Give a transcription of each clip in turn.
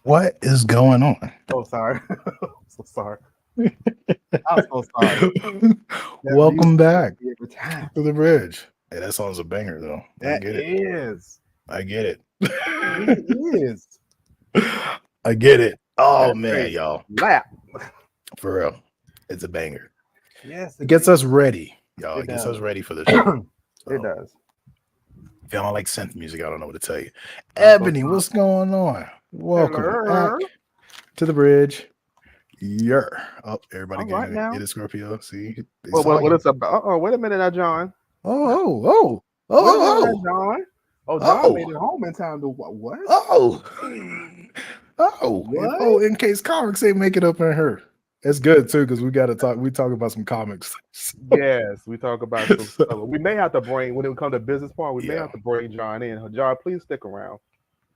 What is going on? Oh, sorry. I'm so sorry. I'm so sorry. That Welcome music gets back me every time. to the bridge. Hey, that song's a banger though. I That get it. is. I get it. It really is. I get it. Oh That man, thing y'all. slap. For real. It's a banger. Yes, It gets indeed. us ready, y'all. It It gets us does. ready for the show. It So does. if y'all don't like synth music, I don't know what to tell you. I'm so Ebony, sorry. what's going on? Welcome Hello. back to the bridge. Yeah. Oh, everybody All right get now. it, Scorpio. See, they Well, saw what you. is up? Oh, wait a minute now, John. Oh, oh, oh, Wait a minute now, oh, John. Oh, John made oh, it home in time to what? What? oh, oh, What? oh, in case comics ain't make it up in her. It's good too, because we gotta talk. We talk about some comics. Yes, we talk about some So, stuff. We may have to bring when it comes to business part. We may yeah, have to bring John in. John, please stick around.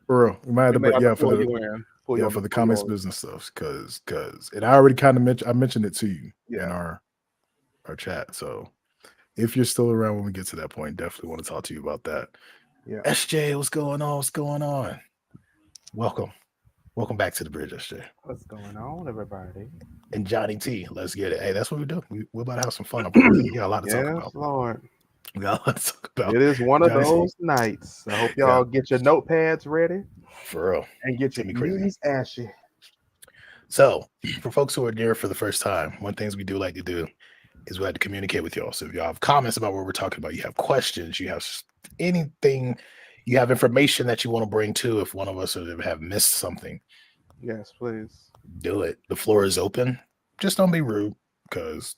for real. We might have We to may break. have to Yeah, pull you in, pull you on the for the pull you comics on. business stuff, because and I already kind of mentioned. I mentioned it to you in Yeah, our chat. So if you're still around when we get to that point, definitely want to talk to you about that. yeah. SJ, what's going on? What's going on? Welcome. Welcome back to the bridge, SJ. What's going on, everybody? And Johnny T. Let's get it. Hey, that's what we do. We're about to have some fun up in here. We got a lot to talk Yes, about. Lord. We got a lot to talk about. It is one of Johnny T. those nights. I hope Yeah, y'all get your notepads ready for real. and get It's your gonna be crazy. knees ashy. So, for folks who are near for the first time, one things we do like to do is we like to communicate with y'all. So if y'all have comments about what we're talking about, you have questions, you have anything, you have information that you want to bring to, if one of us have missed something, Yes, please. do it. The floor is open. Just don't be rude, because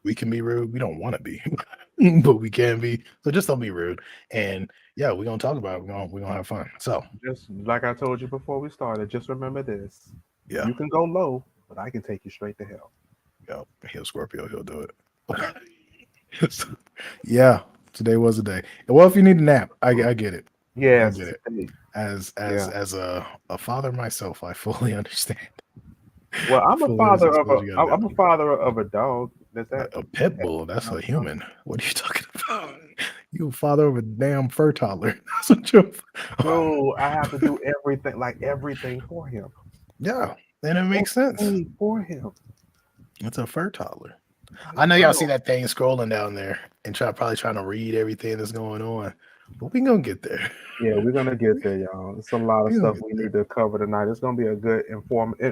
we can be rude. We don't want to be, but we can be. So just don't be rude. And yeah, we're gonna talk about it. We're gonna have fun. So Just like I told you before we started, just remember this. yeah, You can go low, but I can take you straight to hell. yeah, he'll Scorpio, he'll do it. So, yeah, today was a day. Well, if you need a nap, I get it. I get Yes. it. Hey, As yeah. as a father myself, I fully understand. Well, I fully understand. So what you got to do. I'm a father of a dog. Does that A pit that bull, that's a count? No. human. What are you talking about? You a father of a damn fur toddler. That's what you're. Dude, I have to do everything, like everything for him. Yeah, and it makes sense. Everything for him. It's a fur toddler. I Like, know y'all see bro. that thing scrolling down there and probably trying to read everything that's going on, but we gonna get there. Yeah, we're gonna get there, y'all. It's a lot of We gonna stuff get we there. need to cover tonight. It's gonna be a good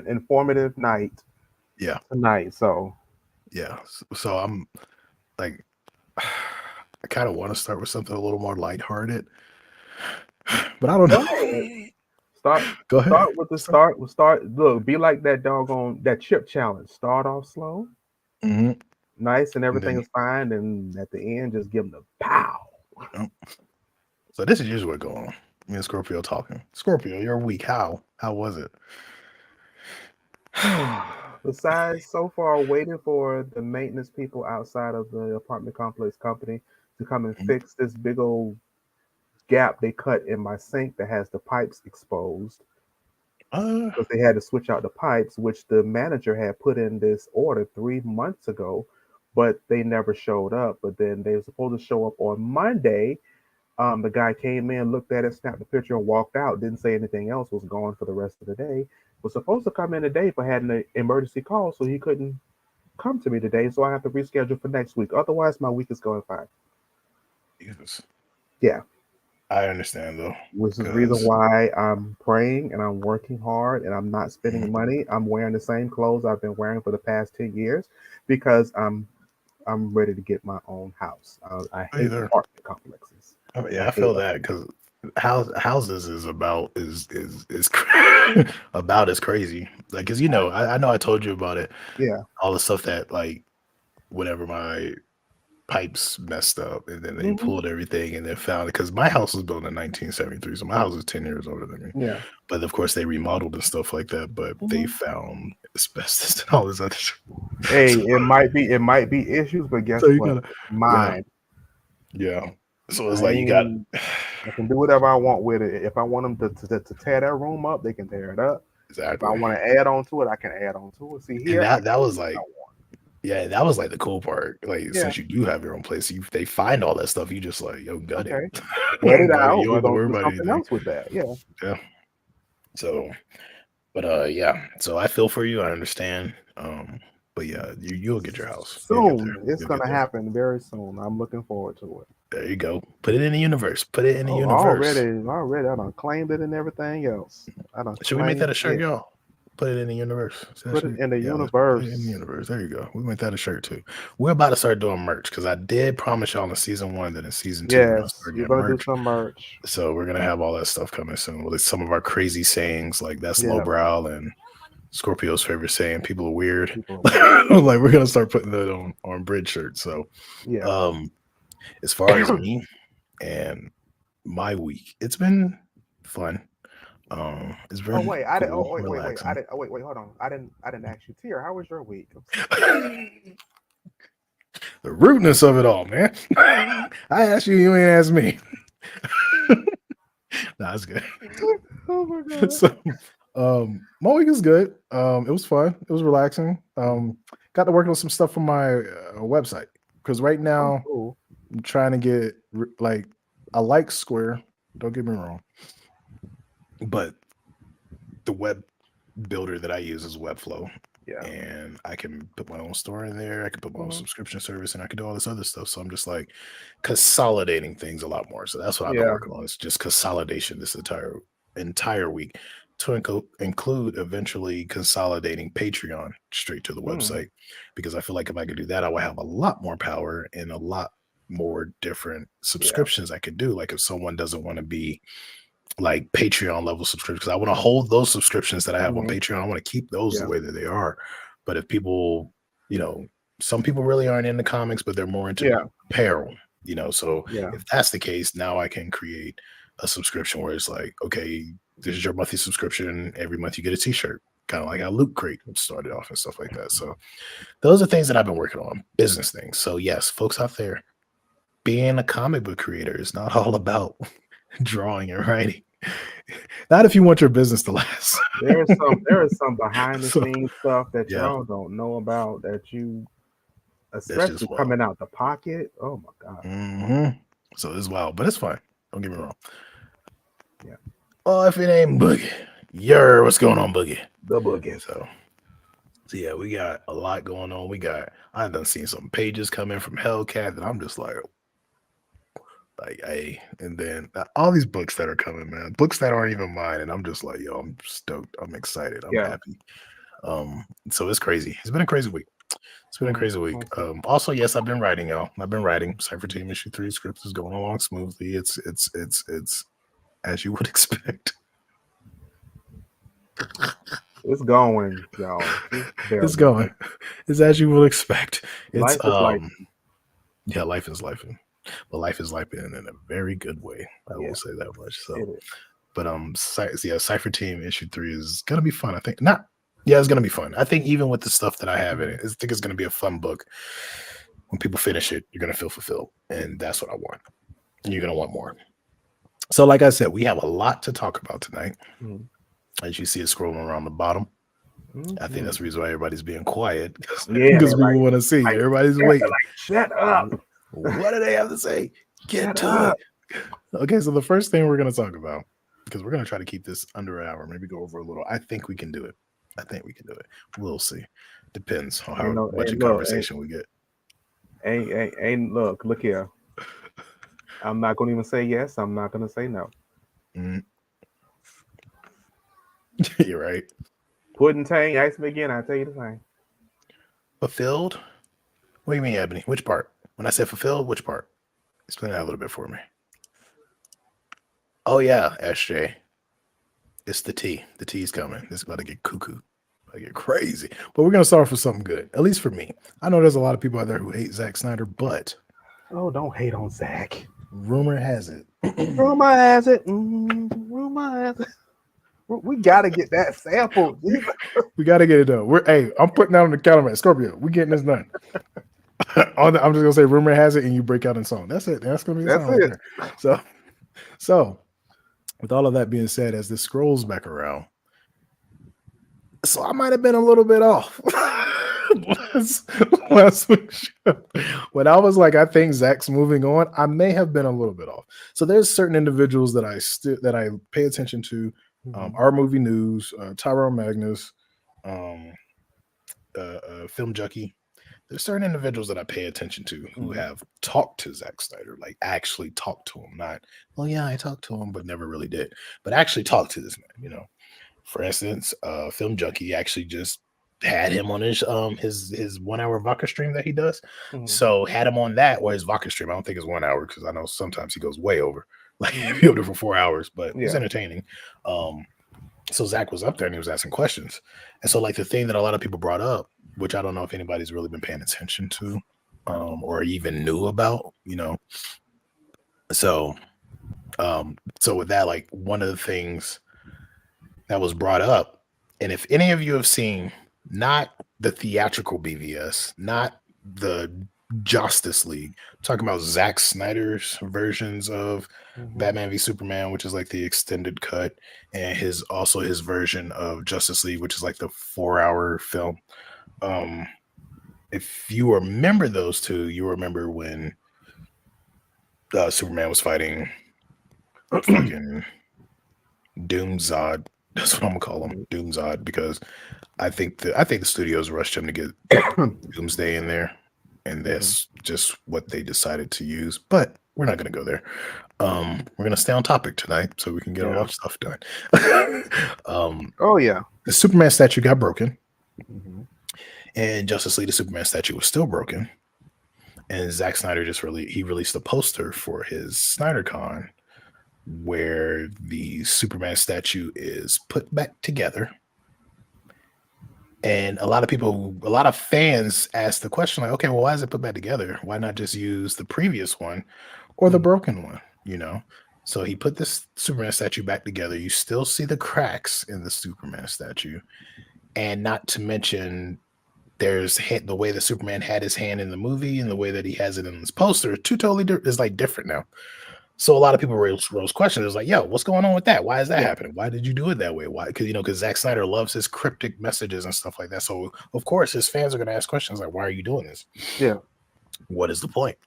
informative night Yeah, tonight. So yeah. So I'm like, I kind of want to start with something a little more lighthearted, but I don't go ahead. know. Start Go ahead. start with the start. We'll start. Look, be like that doggone that chip challenge. Start off slow, Hmm. nice, and And everything then, is fine. And at the end, just give them the pow. oh, so this is usually what going on. Me and Scorpio talking. Scorpio, you're weak. How? How was it? Besides, so far, waiting for the maintenance people outside of the apartment complex company to come and fix this big old gap they cut in my sink that has the pipes exposed Uh, because they had to switch out the pipes, which the manager had put in this order 3 months ago, but they never showed up. But then they were supposed to show up on Monday. The guy came in, looked at it, snapped a picture, and walked out. Didn't say anything else. Was gone for the rest of the day. Was supposed to come in today, but had an emergency call, so he couldn't come to me today. So I have to reschedule for next week. Otherwise, my week is going fine. Jesus. Yeah, I understand though, which is the reason because why I'm praying and I'm working hard and I'm not spending money. I'm wearing the same clothes I've been wearing for the past 10 years because I'm ready to get my own house. I hate either. apartment complexes. Yeah, I I hate feel them. that because houses is about is about as crazy. Like, cause I know I told you about it. Yeah. All the stuff that like whenever my pipes messed up and then they Hmm. pulled everything and then found it because my house was built in 1973, so my house is 10 years older than me. Yeah. But of course they remodeled and stuff like that. But they Hmm. found asbestos and all this other shit. Hey, So, it might be issues, but guess so you what? gotta, It's yeah, mine. yeah. So it's I like you got. ain't. I can do whatever I want with it. If I want them to tear that room up, they can tear it up. If I Exactly. want to add on to it, I can add on to it. See, And here I that can do was what I like, want. yeah, that was like the cool part. Like, Yeah. since you do have your own place, they find all that stuff. You just like, yo, gut it. Okay. Gut it Gut it. out. You don't We're have to gonna worry do about something anything. else with that. Yeah. Yeah. So, but yeah. So I feel for you. I understand. But yeah, you'll get your house. You'll get there. Soon. It's You'll get gonna there. happen very soon. I'm looking forward to it. There you go. Put it in the universe. Put it in the Oh, universe. already, I done claimed it and everything else. I done Should we make that claimed a shirt, it. y'all? Put it in the universe. Is that Put it shit? in the Yeah, let's put it in the universe. universe. There you go. We make that a shirt too. We're about to start doing merch because I did promise y'all in season 1 that in season 2 we're gonna Yes, start we're getting gonna do merch. some merch. So we're gonna have all that stuff coming soon. With some of our crazy sayings, like that's Yeah, lowbrow and Scorpio's favorite saying, people are weird. people are weird. Like we're gonna start putting that on bridge shirts. So Yeah. um as far as me and my week, it's been fun. It's Oh been wait, I didn't. cool, Oh wait. I relaxing. didn't. Oh wait, hold on. I didn't ask you, Tier. How was your week? The rudeness of it all, man. I asked you, you ain't asked me. Nah, that's good. Oh my god. So my week is good. It was fun. It was relaxing. Got to work on some stuff for my website because right Oh, now cool. I'm trying to get like I like Square. Don't get me wrong, but the web builder that I use is Webflow, Yeah. and I can put my own store in there. I can put my own Hmm. subscription service, and I can do all this other stuff. So I'm just like consolidating things a lot more. So that's what I've been Yeah. working on. It's just consolidation this entire week to include eventually consolidating Patreon straight to the Mm. website because I feel like if I could do that, I would have a lot more power and a lot more different Yeah. subscriptions I could do. Like if someone doesn't want to be like Patreon level subscriptions. I want to hold those subscriptions that I have on Hmm. Patreon. I want to keep those the Yeah. way that they are. But if people, some people really aren't into comics, but they're more into Yeah. apparel. So Yeah. if that's the case, now I can create a subscription where it's like, okay, this is your monthly subscription. Every month you get a t-shirt, kind of like how Loot Crate started off and stuff like that. So those are things that I've been working on, business things. So yes, folks out there, being a comic book creator is not all about drawing and writing. Not if you want your business to last. There is some behind the So scenes stuff that yeah, y'all don't know about that you, that's especially just wild. coming out the pocket. Oh my god. hmm So it's wild, but it's fine. Don't get me wrong. Yeah. Oh, if it ain't Boogie, what's going on, Boogie? The boogie. So, so yeah, we got a lot going on. I've done seen some pages come in from Hellcat that I'm just like, hey, and then all these books that are coming, man, books that aren't even mine, and I'm just like, yo, I'm stoked, I'm excited, I'm Yeah. happy. So it's crazy. It's been a crazy week. It's been a Mm, crazy week. mm. Also, yes, I've been writing, y'all. I've been writing. Cypher Team issue 3 script is going along smoothly. It's as you would expect. It's going, y'all. It's It's barely going. going. It's as you would expect. It's Life is like, yeah, life is life, but life is life in a very good way. I yeah, will say that much. So, it is. but yeah, Cypher Team issue 3 is gonna be fun. I think not. Yeah, it's gonna be fun. I think even with the stuff that I have in it, I think it's gonna be a fun book. When people finish it, you're gonna feel fulfilled, and that's what I want. And you're gonna want more. So, like I said, we have a lot to talk about tonight. Mm, As you see it scrolling around the bottom, I think that's mm. the reason why everybody's being quiet Yeah, because they're people want to see. like, Everybody's yeah, they're waiting. like, shut up, What do they have to say? Get shut to up. it. Okay, so the first thing we're going to talk about, because we're going to try to keep this under an hour, maybe go over a little. I think we can do it. I think we can do it. We'll see. Depends on Ain't how no, much ain't of look, conversation we get. look here. I'm not gonna even say yes. I'm not gonna say no. Mm. You're right. Pudding Tang, ask me again. I'll tell you the same. Fulfilled? What do you mean, Ebony? Which part? When I said fulfilled, which part? Explain that a little bit for me. Oh yeah, SJ. It's the tea. The tea's coming. It's about to get cuckoo. About to get crazy. But we're gonna start off with something good. At least for me. I know there's a lot of people out there who hate Zack Snyder, but Oh, don't hate on Zach. rumor has it. Rumor has it. Rumor has it. We gotta get that sample. We gotta get it done. I'm putting that on the calendar. Scorpio, we getting this done. I'm just gonna say rumor has it, and you break out in song. That's it. That's gonna be the That's song right it. there. So with all of that being said, as this scrolls back around, so I might have been a little bit off last week's show. When I was like, I think Zach's moving on, I may have been a little bit off. So there's certain individuals that I pay attention to Mhm. Our Movie News, Tyrone Magnus, um, Film Junkie. There's certain individuals that I pay attention to who Mhm. have talked to Zack Snyder, like actually talked to him. Not, well, yeah, I talked to him, but never really did. But actually talked to this man. For instance, Film Junkie actually just had him on his 1 hour vodka stream that he does. Mhm. So had him on that or his vodka stream. I don't think it's 1 hour because I know sometimes he goes way over. Like Mhm. he'll do for 4 hours, but it's Yeah. entertaining. Um, so Zach was up there and he was asking questions. And so like the thing that a lot of people brought up, which I don't know if anybody's really been paying attention to, or even knew about. So so with that, like one of the things that was brought up, and if any of you have seen not the theatrical BVS, not the Justice League, I'm talking about Zack Snyder's versions of Mhm. Batman v Superman, which is like the extended cut, and his version of Justice League, which is like the 4 hour film. Um, if you remember those two, you remember when Superman was fighting fucking Doomzod. That's what I'm gonna call him, Mhm. Doomzod, because I think the studios rushed him to get Doomsday in there, and Mhm. that's just what they decided to use. But we're not gonna go there. We're gonna stay on topic tonight so we can get a lot Yeah. of stuff done. um, Oh yeah. the Superman statue got broken, Mhm. and Justice League the Superman statue was still broken. And Zack Snyder he released a poster for his SnyderCon where the Superman statue is put back together. And a lot of fans asked the question, like, okay, well, why is it put back together? Why not just use the previous one or the Mhm. broken one? So he put this Superman statue back together. You still see the cracks in the Superman statue. And not to mention, the way the Superman had his hand in the movie and the way that he has it in this poster, two totally is like different now. So a lot of people rose questions. It was like, yo, what's going on with that? Why is that Yeah. happening? Why did you do it that way? Why? Because Zack Snyder loves his cryptic messages and stuff like that. So of course his fans are going to ask questions like, why are you doing this? Yeah. What is the point?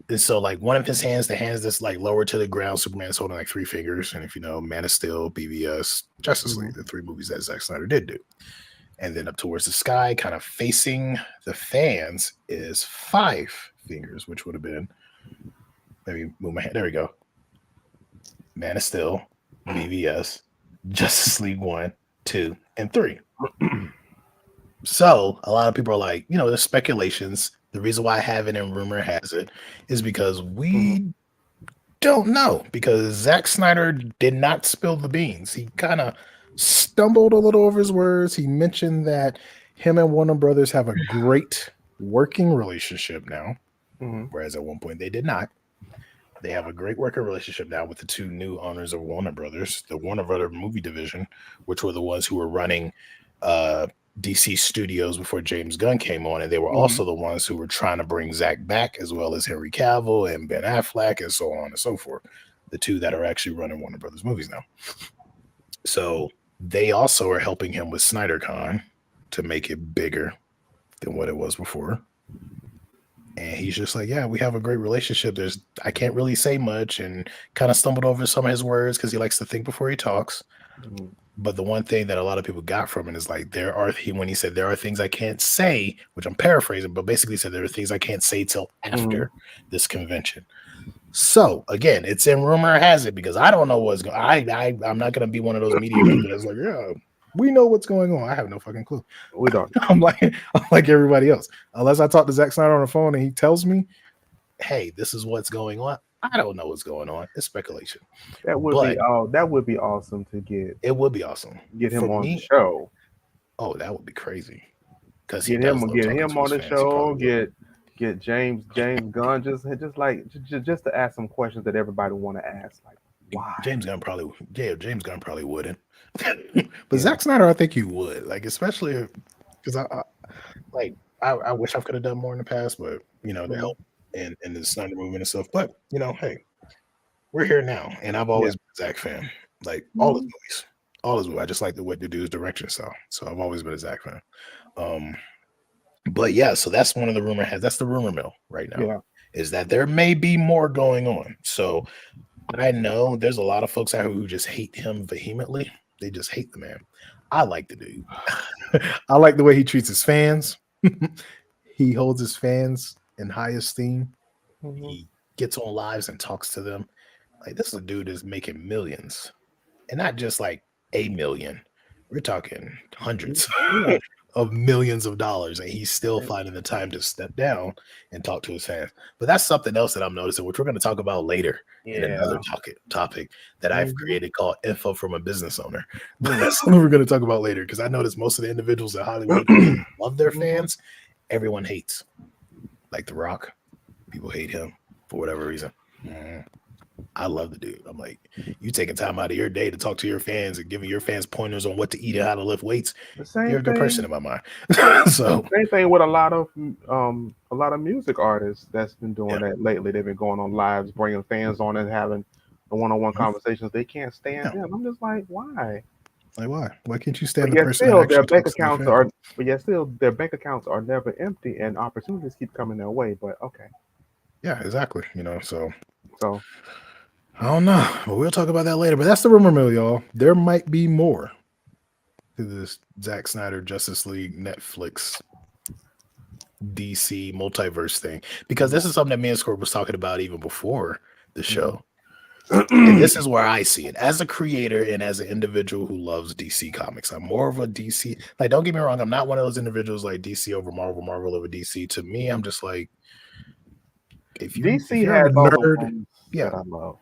And so like one of his hands, the hands that's like lower to the ground, Superman's holding like three fingers. And if you know, Man of Steel, BVS, Justice League, Mhm. the three movies that Zack Snyder did do. And then up towards the sky, kind of facing the fans, is five fingers, which would have been, maybe move my hand. There we go. Man of Steel, BVS, Justice League 1, 2, and 3. So a lot of people are like, there's speculations. The reason why I have it and rumor has it is because Mhm. we don't know. Because Zack Snyder did not spill the beans. He kind of stumbled a little over his words. He mentioned that him and Warner Brothers have a great working relationship now, Mhm. whereas at one point they did not. They have a great working relationship now with the two new owners of Warner Brothers, the Warner Brothers movie division, which were the ones who were running uh, DC Studios before James Gunn came on, and they were Mhm. also the ones who were trying to bring Zack back, as well as Henry Cavill and Ben Affleck, and so on and so forth. The two that are actually running Warner Brothers movies now. So they also are helping him with SnyderCon to make it bigger than what it was before. And he's just like, yeah, we have a great relationship. I can't really say much, and kind of stumbled over some of his words because he likes to think before he talks. Mhm. But the one thing that a lot of people got from it is like, when he said, there are things I can't say, which I'm paraphrasing, but basically said, there are things I can't say till Mhm. after this convention. So again, it's in rumor has it because I don't know what's going. I'm not going to be one of those media people that's like, yeah, we know what's going on. I have no fucking clue. We don't. I'm like everybody else. Unless I talk to Zack Snyder on the phone and he tells me, hey, this is what's going on. I don't know what's going on. It's speculation, but That would be awesome to it would be awesome get for him on the me. show. Oh, that would be crazy because he does love Get talking him to on his the fans. He show. probably would. Get James Gunn just to ask some questions that everybody want to ask, like why? James Gunn probably wouldn't. But Yeah. Zack Snyder, I think he would. Like, especially because I wish I could have done more in the past, but to Mhm. help in the Snyder movement and stuff. But hey, we're here now, and I've Yeah. always been a Zack fan. Like all his Mhm. movies, all his movies. I just like the way the dude's direction style. So I've always been a Zack fan. Um, but yeah, so that's one of the that's the rumor mill right now, Yeah. is that there may be more going on. So I know there's a lot of folks out here who just hate him vehemently. They just hate the man. I like the dude. I like the way he treats his fans. He holds his fans in high esteem. Mhm. He gets on lives and talks to them. Like, this is a dude that's making millions, and not just like a million. We're talking hundreds Yeah. of millions of dollars, and he's still And- finding the time to step down and talk to his fans. But that's something else that I'm noticing, which we're going to talk about later in another Yeah. topic that I've Mhm. created called "Info from a Business Owner." But Mm. that's something we're going to talk about later, because I noticed most of the individuals in Hollywood who love their Mhm. fans, everyone hates. Like The Rock, people hate him for whatever reason. Mm. I love the dude. I'm like, you taking time out of your day to talk to your fans and giving your fans pointers on what to eat and how to lift weights. The You're same a good person thing. in my mind. So Same thing with a lot of music artists that's been yeah. doing that lately. They've been going on lives, bringing fans on and having the one-on-one Mhm. conversations. They can't stand Yeah. them. I'm just like, why? Like why? Why can't you stand But the yet person that still, their actually bank talks to their accounts fans? are. But yet still, their bank accounts are never empty, and opportunities keep coming their way. But okay, Yeah, exactly. So so I don't know. But we'll talk about that later. But that's the rumor mill, y'all. There might be more to this Zack Snyder Justice League Netflix DC multiverse thing. Because this is something that me and Squirt was talking about even before the show. And this is where I see it as a creator and as an individual who loves DC comics. I'm more of a DC. Like, don't get me wrong, I'm not one of those individuals like DC over Marvel, Marvel over DC. To me, I'm just like, if DC you're a has all the nerd, ones yeah, that I love.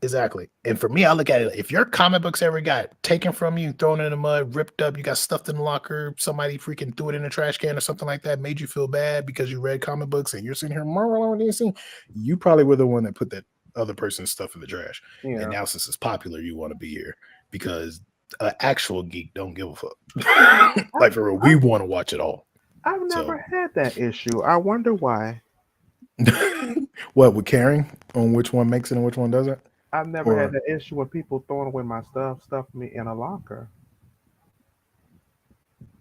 exactly. And for me, I look at it, if your comic books ever got taken from you, thrown in the mud, ripped up, you got stuffed in the locker, somebody freaking threw it in a trash can or something like that, made you feel bad because you read comic books and you're sitting here Marvel over DC, you probably were the one that put that other person's stuff in the trash. And Yeah, now since it's popular, you want to be here because an actual geek don't give a fuck. I've, Like for real, we I've, want to watch it all. I've So never had that issue. I wonder why. what, with caring on which one makes it and which one doesn't? I've never had Or that issue with people throwing away my stuff, stuffing me in a locker.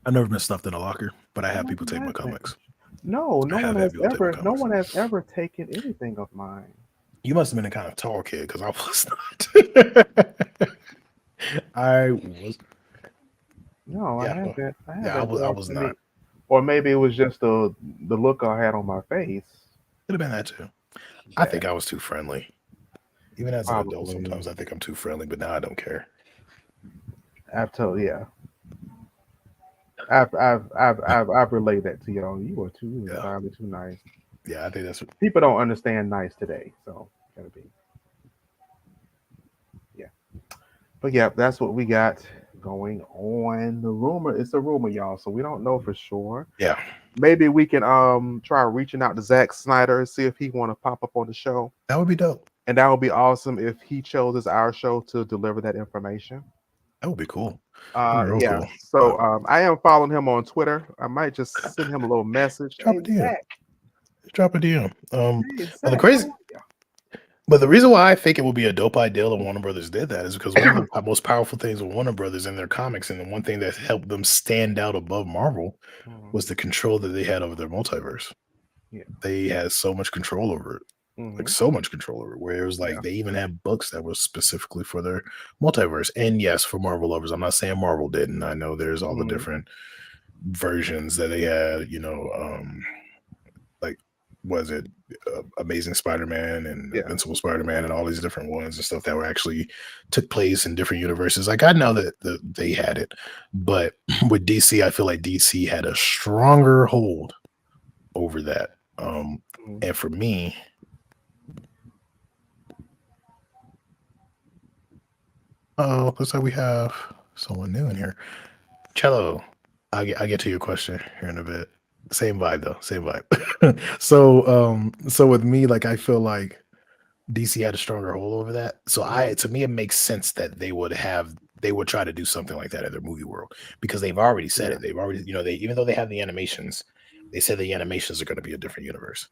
I've never been stuffed in a locker, but I I have never people take my had that. comics. No, I have had people take my no comics. one has ever taken anything of mine. You must have been a kind of tall kid because I was not. I was, No, I yeah, well, haven't. I yeah, haven't. I Or was I not. mean, or maybe it was just the look I had on my face. Could have been that too. I Yeah, think I was too friendly. Even as an adult, probably. sometimes I think I'm too friendly, but now I don't care. Yeah, I've relayed that to y'all. You were Yeah, probably too nice. yeah, I think that's People don't understand nice today, so gotta be. Yeah, but yeah, that's what we got going on. The rumor, it's a rumor, y'all, so we don't know for sure. yeah, Maybe we can try reaching out to Zack Snyder and see if he want to pop up on the show, that would be dope. and that would be awesome if he chose our show to deliver that information. That would be cool. That'd be real Yeah. cool. So But I am following him on Twitter. I might just send him a little message. drop Hey a DM. Zach. Drop a DM. Hey But the Zach. How crazy, are you? but the reason why I think it would be a dope idea that Warner Brothers did that is because one of the most powerful things with Warner Brothers in their comics, and the one thing that helped them stand out above Marvel, Mhm. was the control that they had over their multiverse. Yeah. They had so much control over it, like Hmm. so much control over it, where it was like Yeah. they even had books that were specifically for their multiverse. And yes, for Marvel lovers, I'm not saying Marvel didn't. I know there's all the Hmm. different versions that they had, like was it Amazing Spider-Man and Yeah. Invincible Spider-Man and all these different ones and stuff that were actually took place in different universes. Like I know that they had it, but with DC, I feel like DC had a stronger hold over that. Hmm. And for me, oh, looks like we have someone new in here. Cello, I get to your question here in a bit. Same vibe though, same vibe. So with me, like I feel like DC had a stronger hold over that. So Hmm. to me, it makes sense that they would try to do something like that in their movie world because they've already said Yeah. it. They've already, they even though they have the animations, they said the animations are going to be a different universe.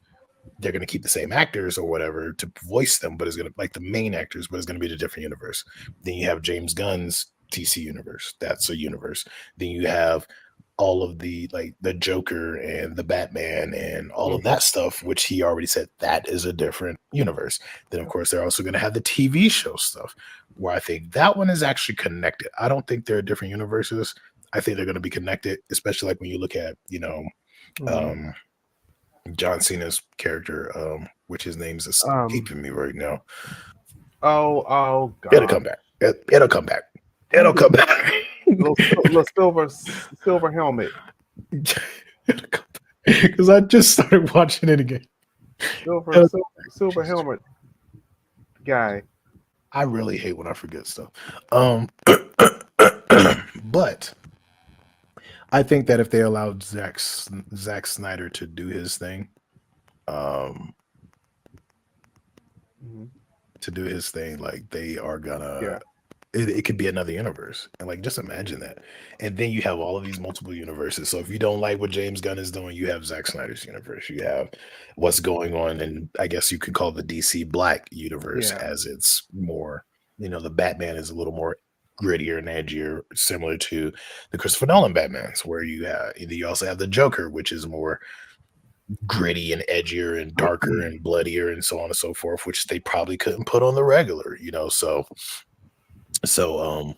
They're going to keep the same actors or whatever to voice them, but it's going to like the main actors, but it's going to be a different universe. Then you have James Gunn's DC universe. That's a universe. Then you have all of the like the Joker and the Batman and all of Hmm. that stuff, which he already said that is a different universe. Then of course they're also going to have the TV show stuff, where I think that one is actually connected. I don't think they're different universes. I think they're going to be connected, especially like when you look at, Mhm. um, John Cena's character, which his name's Um. escaping me right now. Oh It'll God. come back. It'll come back. Who It'll did come back. little silver helmet? Because I just started watching it again. Silver It'll- silver silver helmet guy. I really hate when I forget stuff. But I think that if they allowed Zack Snyder to do his thing, um, Mhm. like they are gonna Yeah. it could be another universe. And like just imagine that. And then you have all of these multiple universes. So if you don't like what James Gunn is doing, you have Zack Snyder's universe. You have what's going on, and I guess you could call the DC Black universe Yeah. as it's more, the Batman is a little more grittier and edgier, similar to the Christopher Nolan Batmans, where you also have the Joker, which is more gritty and edgier and darker and bloodier and so on and so forth, which they probably couldn't put on the regular. So so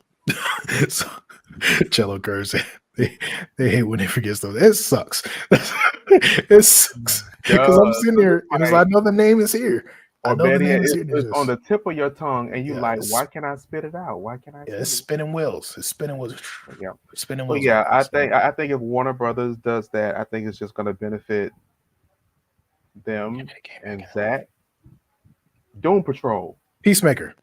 Cello curse. They, they hate when they forget stuff. It sucks. It sucks because I'm Does. sitting 'Cause here it's and I like, know the name is here. I or know the better yet, name is here. And it's on the tip of your tongue, and you yeah, like, why can't I spit it out? Why can't I yeah, say it's it? spinning wheels. It's spinning wheels. Yeah. Spinning So wheels over yeah, here. I So think I think if Warner Brothers does that, I think it's just going to benefit them and Zach. Doom Patrol. Peacemaker.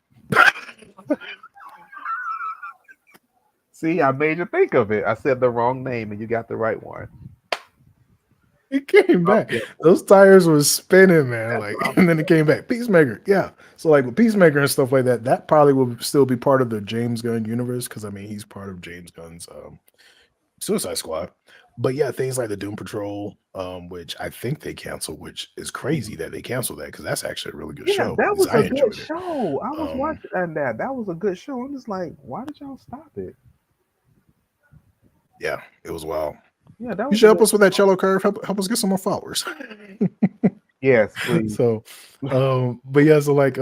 See, I made you think of it. I said the wrong name, and you got the right one. It came Oh, back. yeah, Those tires was spinning, man. that's Like, what I'm. and then it came back. Peacemaker, yeah. So like with Peacemaker and stuff like that, that probably will still be part of the James Gunn universe because I mean he's part of James Gunn's Suicide Squad. But yeah, things like the Doom Patrol, which I think they canceled, which is crazy that they canceled that because that's actually a really good Yeah, show. At that least was I a good enjoyed it. show. I was Um, watching that. That was a good show. I'm just like, why did y'all stop it? yeah, it was wild. Yeah, that You was should a help good. us with that cello curve. Help us get some more followers. Yes, please. So but yeah, so like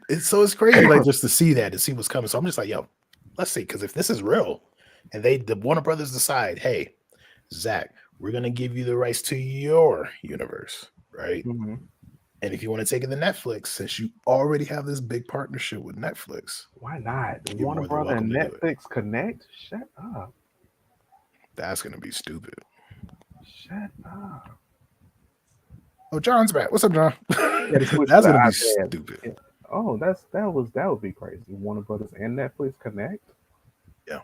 it's crazy like just to see that, to see what's coming. So I'm just like, yo, let's see, because if this is real and the Warner Brothers decide, hey, Zach, we're gonna give you the rights to your universe, right? Hmm. And if you want to take it to Netflix, since you already have this big partnership with Netflix, Why not? you're Warner more than Brother welcome and to do it. Netflix connect? Shut up. That's gonna be stupid. Shut up. Oh, John's back. What's up, John? Yeah, to switch to That's the gonna be iPad. stupid. Yeah. Oh, that would be crazy. Warner Brothers and Netflix connect, Yeah,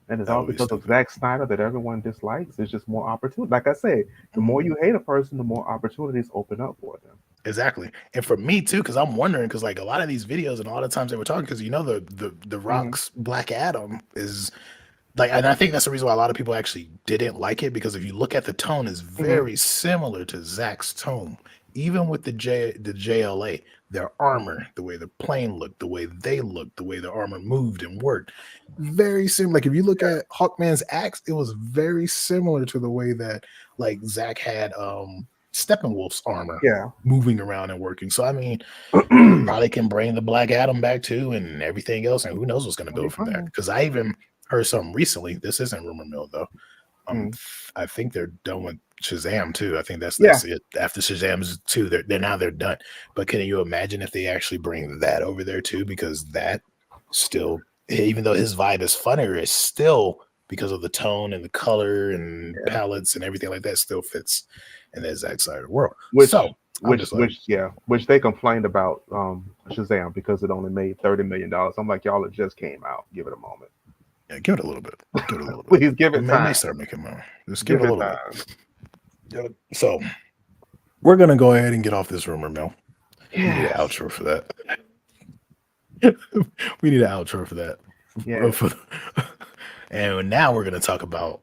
and it's that all would be because of stupid. Zack Snyder that everyone dislikes. It's just more opportunity. Like I said, the more you hate a person, the more opportunities open up for them. Exactly. And for me too, because I'm wondering, because like a lot of these videos and a lot of times they were talking, because the Hmm. Rock's Black Adam is like, and I think that's the reason why a lot of people actually didn't like it, because if you look at the tone, is Hmm. very similar to Zack's tone. Even with the JLA, their armor, the way the plane looked, the way they looked, the way the armor moved and worked, very similar. Like if you look at Hawkman's axe, it was very similar to the way that like Zack had Steppenwolf's armor Yeah. moving around and working. So I mean, That'd probably can bring the Black Adam back too, and everything else, and who knows what's going to be build from that. fun. Because I even heard something recently. This isn't rumor mill though. Mm. I think they're done with Shazam too. I think Yeah. that's it. After Shazam's 2, they're done. But can you imagine if they actually bring that over there too? Because that still, even though his vibe is funnier, it's still because of the tone and the color and Yeah. palettes and everything like that still fits in that Zack Snyder world. Which, So I'm just like, which they complained about Shazam because it only made $30 million. I'm like, y'all, it just came out. Give it a moment. yeah, give it a little bit. Give it a little bit. Please give It it may time. start making money. Just give Give it a it little bit. time. Yeah. So we're gonna go ahead and get off this rumor mill. We need an Yes. outro for that. We need an outro for that. Yes. And now we're gonna talk about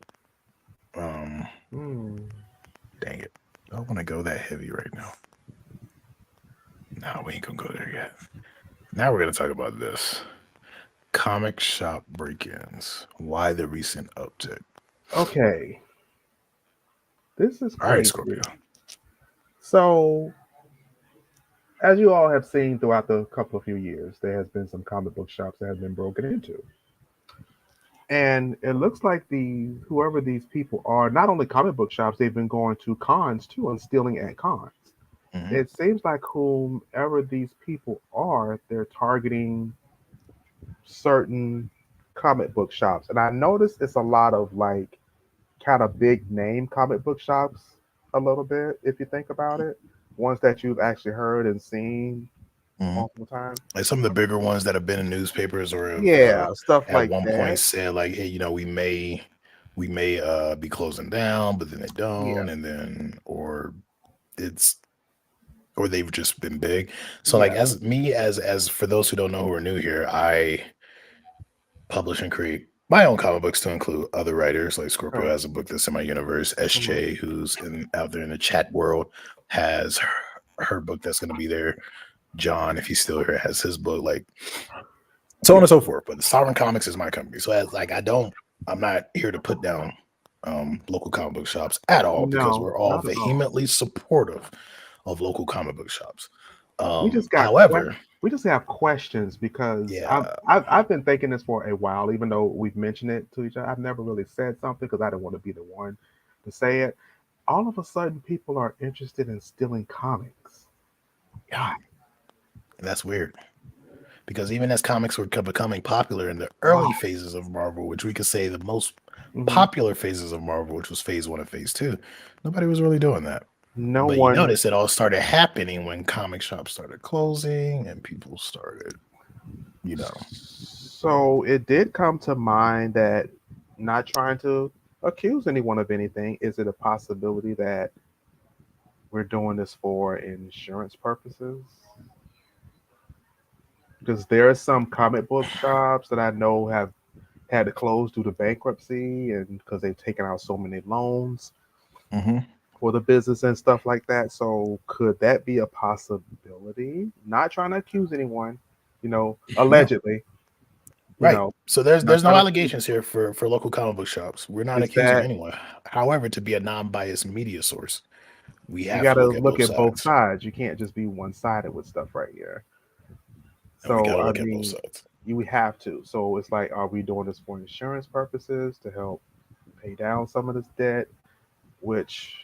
um Mm. dang it. I don't want to go that heavy right now. No, we ain't gonna go there yet. Now we're gonna talk about this. Comic shop break-ins. Why the recent uptick? Okay. This is All right, crazy. Scorpio. So as you all have seen throughout the couple of few years, there has been some comic book shops that have been broken into. And it looks like the whoever these people are, not only comic book shops, they've been going to cons too and stealing at cons. Hmm. It seems like whomever these people are, they're targeting certain comic book shops. And I noticed it's a lot of like kind of big name comic book shops a little bit, if you think about it. Ones that you've actually heard and seen Hmm. multiple times. Like some of the bigger ones that have been in newspapers or have Yeah, stuff at like one point that. said like, hey, we may be closing down, but then they Yeah, don't, and then it's or they've just been big. So like yeah, as me as for those who don't know who are new here, I publish and create my own comic books to include other writers. Like Scorpio right. has a book that's in my universe. Mhm. SJ, who's out there in the chat world, has her book that's going to be there. John, if he's still here, has his book. Like so on Yeah. and so forth. But the Sovereign Comics is my company. So as like I'm not here to put down local comic book shops at all because No, we're all not at all. vehemently supportive of local comic book shops. We just got However, we just have questions because yeah, I've been thinking this for a while, even though we've mentioned it to each other. I've never really said something because I didn't want to be the one to say it. All of a sudden, people are interested in stealing comics. yeah, Why? and that's weird. Because even as comics were becoming popular in the Why? early phases of Marvel, which we could say the most Hmm. popular phases of Marvel, which was phase one and phase two, nobody was really doing that. No But you one. notice it all started happening when comic shops started closing and people started, you know, So it did come to mind that, not trying to accuse anyone of anything, is it a possibility that we're doing this for insurance purposes? Because there are some comic book shops that I know have had to close due to bankruptcy and because they've taken out so many loans hmm for the business and stuff like that. So could that be a possibility? Not trying to accuse anyone, no, allegedly, you right. know, So there's not there's no trying to accuse. allegations here for local comic book shops. We're not Is accusing that anyone. However, to be a non-biased media source, we you have got to to look at look both at both sides, sides. You can't just be one sided with stuff right here. and we got So to I look at both mean, sides. you we have to. So it's like, are we doing this for insurance purposes to help pay down some of this debt? Which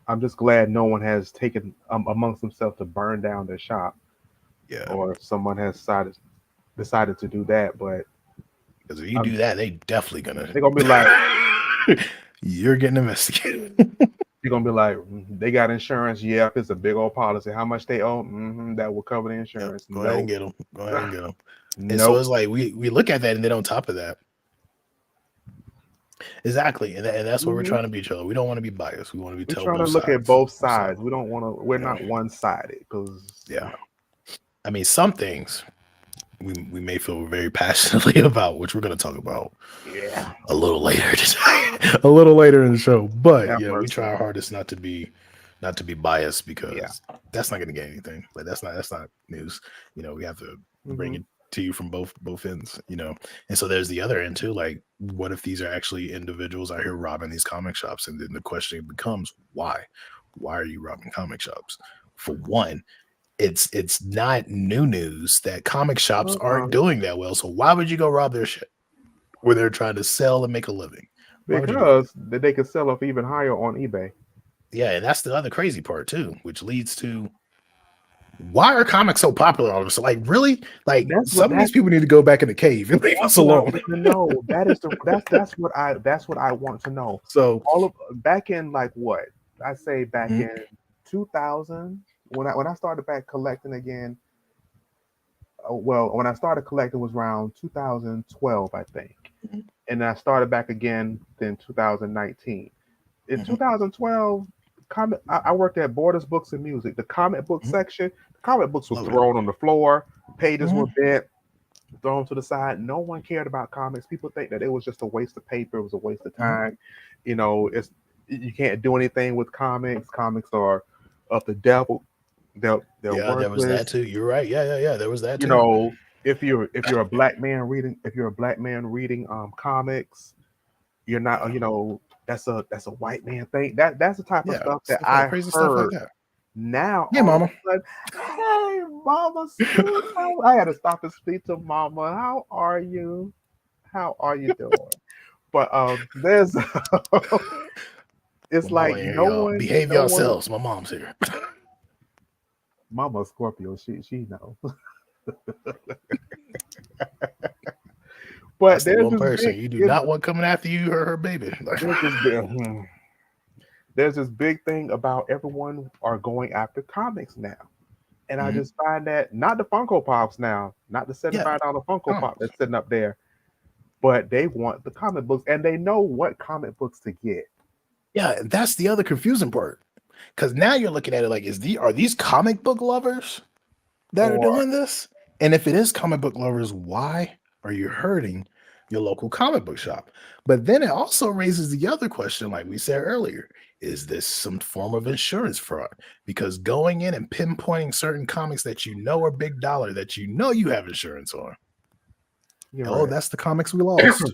I'm just glad no one has taken amongst themselves to burn down their shop, Yeah, or if someone has decided to do that. But because if you um, do that, they definitely gonna they're gonna be like, you're getting investigated. you're gonna be like, they got insurance. Yep, it's a big old policy. How much they owe? That will cover the Yep, insurance. go ahead and Nope, get them. Go ahead and get them. And so nope. it's like we look at that, and then on top of that, exactly, and that's what we're Hmm. trying to be, each other. We don't want to be biased. We want to be We tell try to both look at sides. both So sides. We don't want to. We're you know, not one sided because yeah. I mean, some things we may feel very passionately about, which we're going to talk about yeah, a little later a little later in the show. But have we mercy. try our hardest not to be biased Yeah. because that's not going to get anything. Like that's not news. We have to bring Hmm. it to you from both ends. And so there's the other end too. Like, what if these are actually individuals out here robbing these comic shops? And then the question becomes, why? Why are you robbing comic shops? For one, it's not new news that comic shops aren't Uh-uh. doing that well. So why would you go rob their shit where they're trying to sell and make a living? Why would you do that? Because they could sell up even higher on eBay. Yeah, and that's the other crazy part too, which leads to why are comics so popular all of a sudden? Like, really? Like, That's what some of these that's people need to go back in the cave and leave that's us what I alone. want to know. That's what I want to know. So, All of back in like what I say back mhm, in 2000, when I started back collecting again. Well, when I started collecting was around 2012, I think, mhm, and I started back again in 2019. In mhm, 2012, I worked at Borders Books and Music. The comic book mhm, section, the comic books were love it. thrown on the floor, pages were Mhm, bent, thrown to the side. No one cared about comics. People think that it was just a waste of paper, it was a waste of mhm, time. It's you can't do anything with comics. Comics are of the devil. They're yeah, there was that worthless. too. You're right. Yeah, yeah, yeah. There was that You too. know, if you're a black man reading comics, you're not, that's a white man thing. That's the type of Yeah, stuff that stuff like I crazy stuff like heard that. Now Hey, all of mama. a sudden, hey, Mama Sue, I had to stop and speak to Mama. How are you? How are you doing? But there's it's Well, mama like here, y'all. Behave no one. yourselves. My mom's here. Mama Scorpio, she knows. But That's the one person you do not want coming after you or her baby. there's this big there's this big thing about everyone are going after comics now. And I Mhm. just find that not the Funko Pops now, not the Yeah, $75 Funko Pop comics. that's sitting up there, but they want the comic books and they know what comic books to get. Yeah, that's the other confusing part. Because now you're looking at it like, are these comic book lovers that are Or doing this? And if it is comic book lovers, why are you hurting your local comic book shop? But then it also raises the other question, like we said earlier, is this some form of insurance fraud? Because going in and pinpointing certain comics that you know are big dollar, that you know you have insurance on, you're oh, right. that's the comics we lost.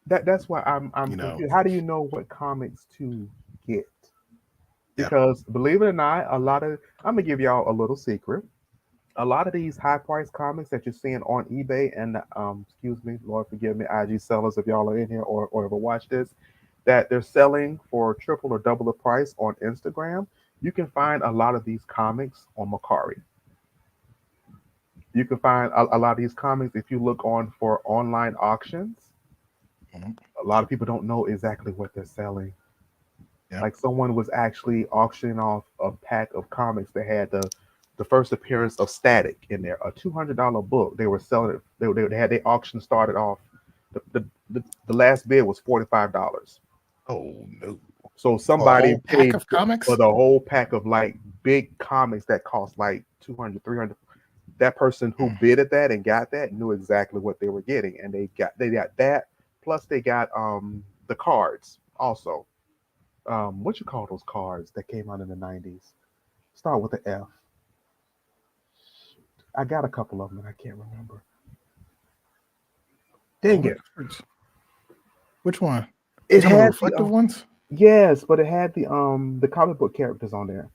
That's why I'm You know, confused. How do you know what comics to get? yeah. Because believe it or not, a lot of I'm gonna give y'all a little secret. A lot of these high price comics that you're seeing on eBay and excuse me, Lord forgive me, IG sellers if y'all are in here or ever watch this, that they're selling for triple or double the price on Instagram. You can find a lot of these comics on Macari. You can find a lot of these comics if you look on for online auctions. Mhm. A lot of people don't know exactly what they're selling. Yeah. Like someone was actually auctioning off a pack of comics that had the first appearance of Static in there, a $200 book. They were selling it. They had their auction started off. The last bid was $45. Oh no. So For a somebody whole pack paid of for comics? the whole pack of like big comics that cost like 200, 300. That person who Mm. bid at that and got that knew exactly what they were getting, and they got that. Plus they got the cards also. What you call those cards that came out in the 90s? Start with the F. I got a couple of them and I can't remember. Dang What it. cards? Which one? You It talking about the had the reflective ones? yes, but it had the comic book characters on there.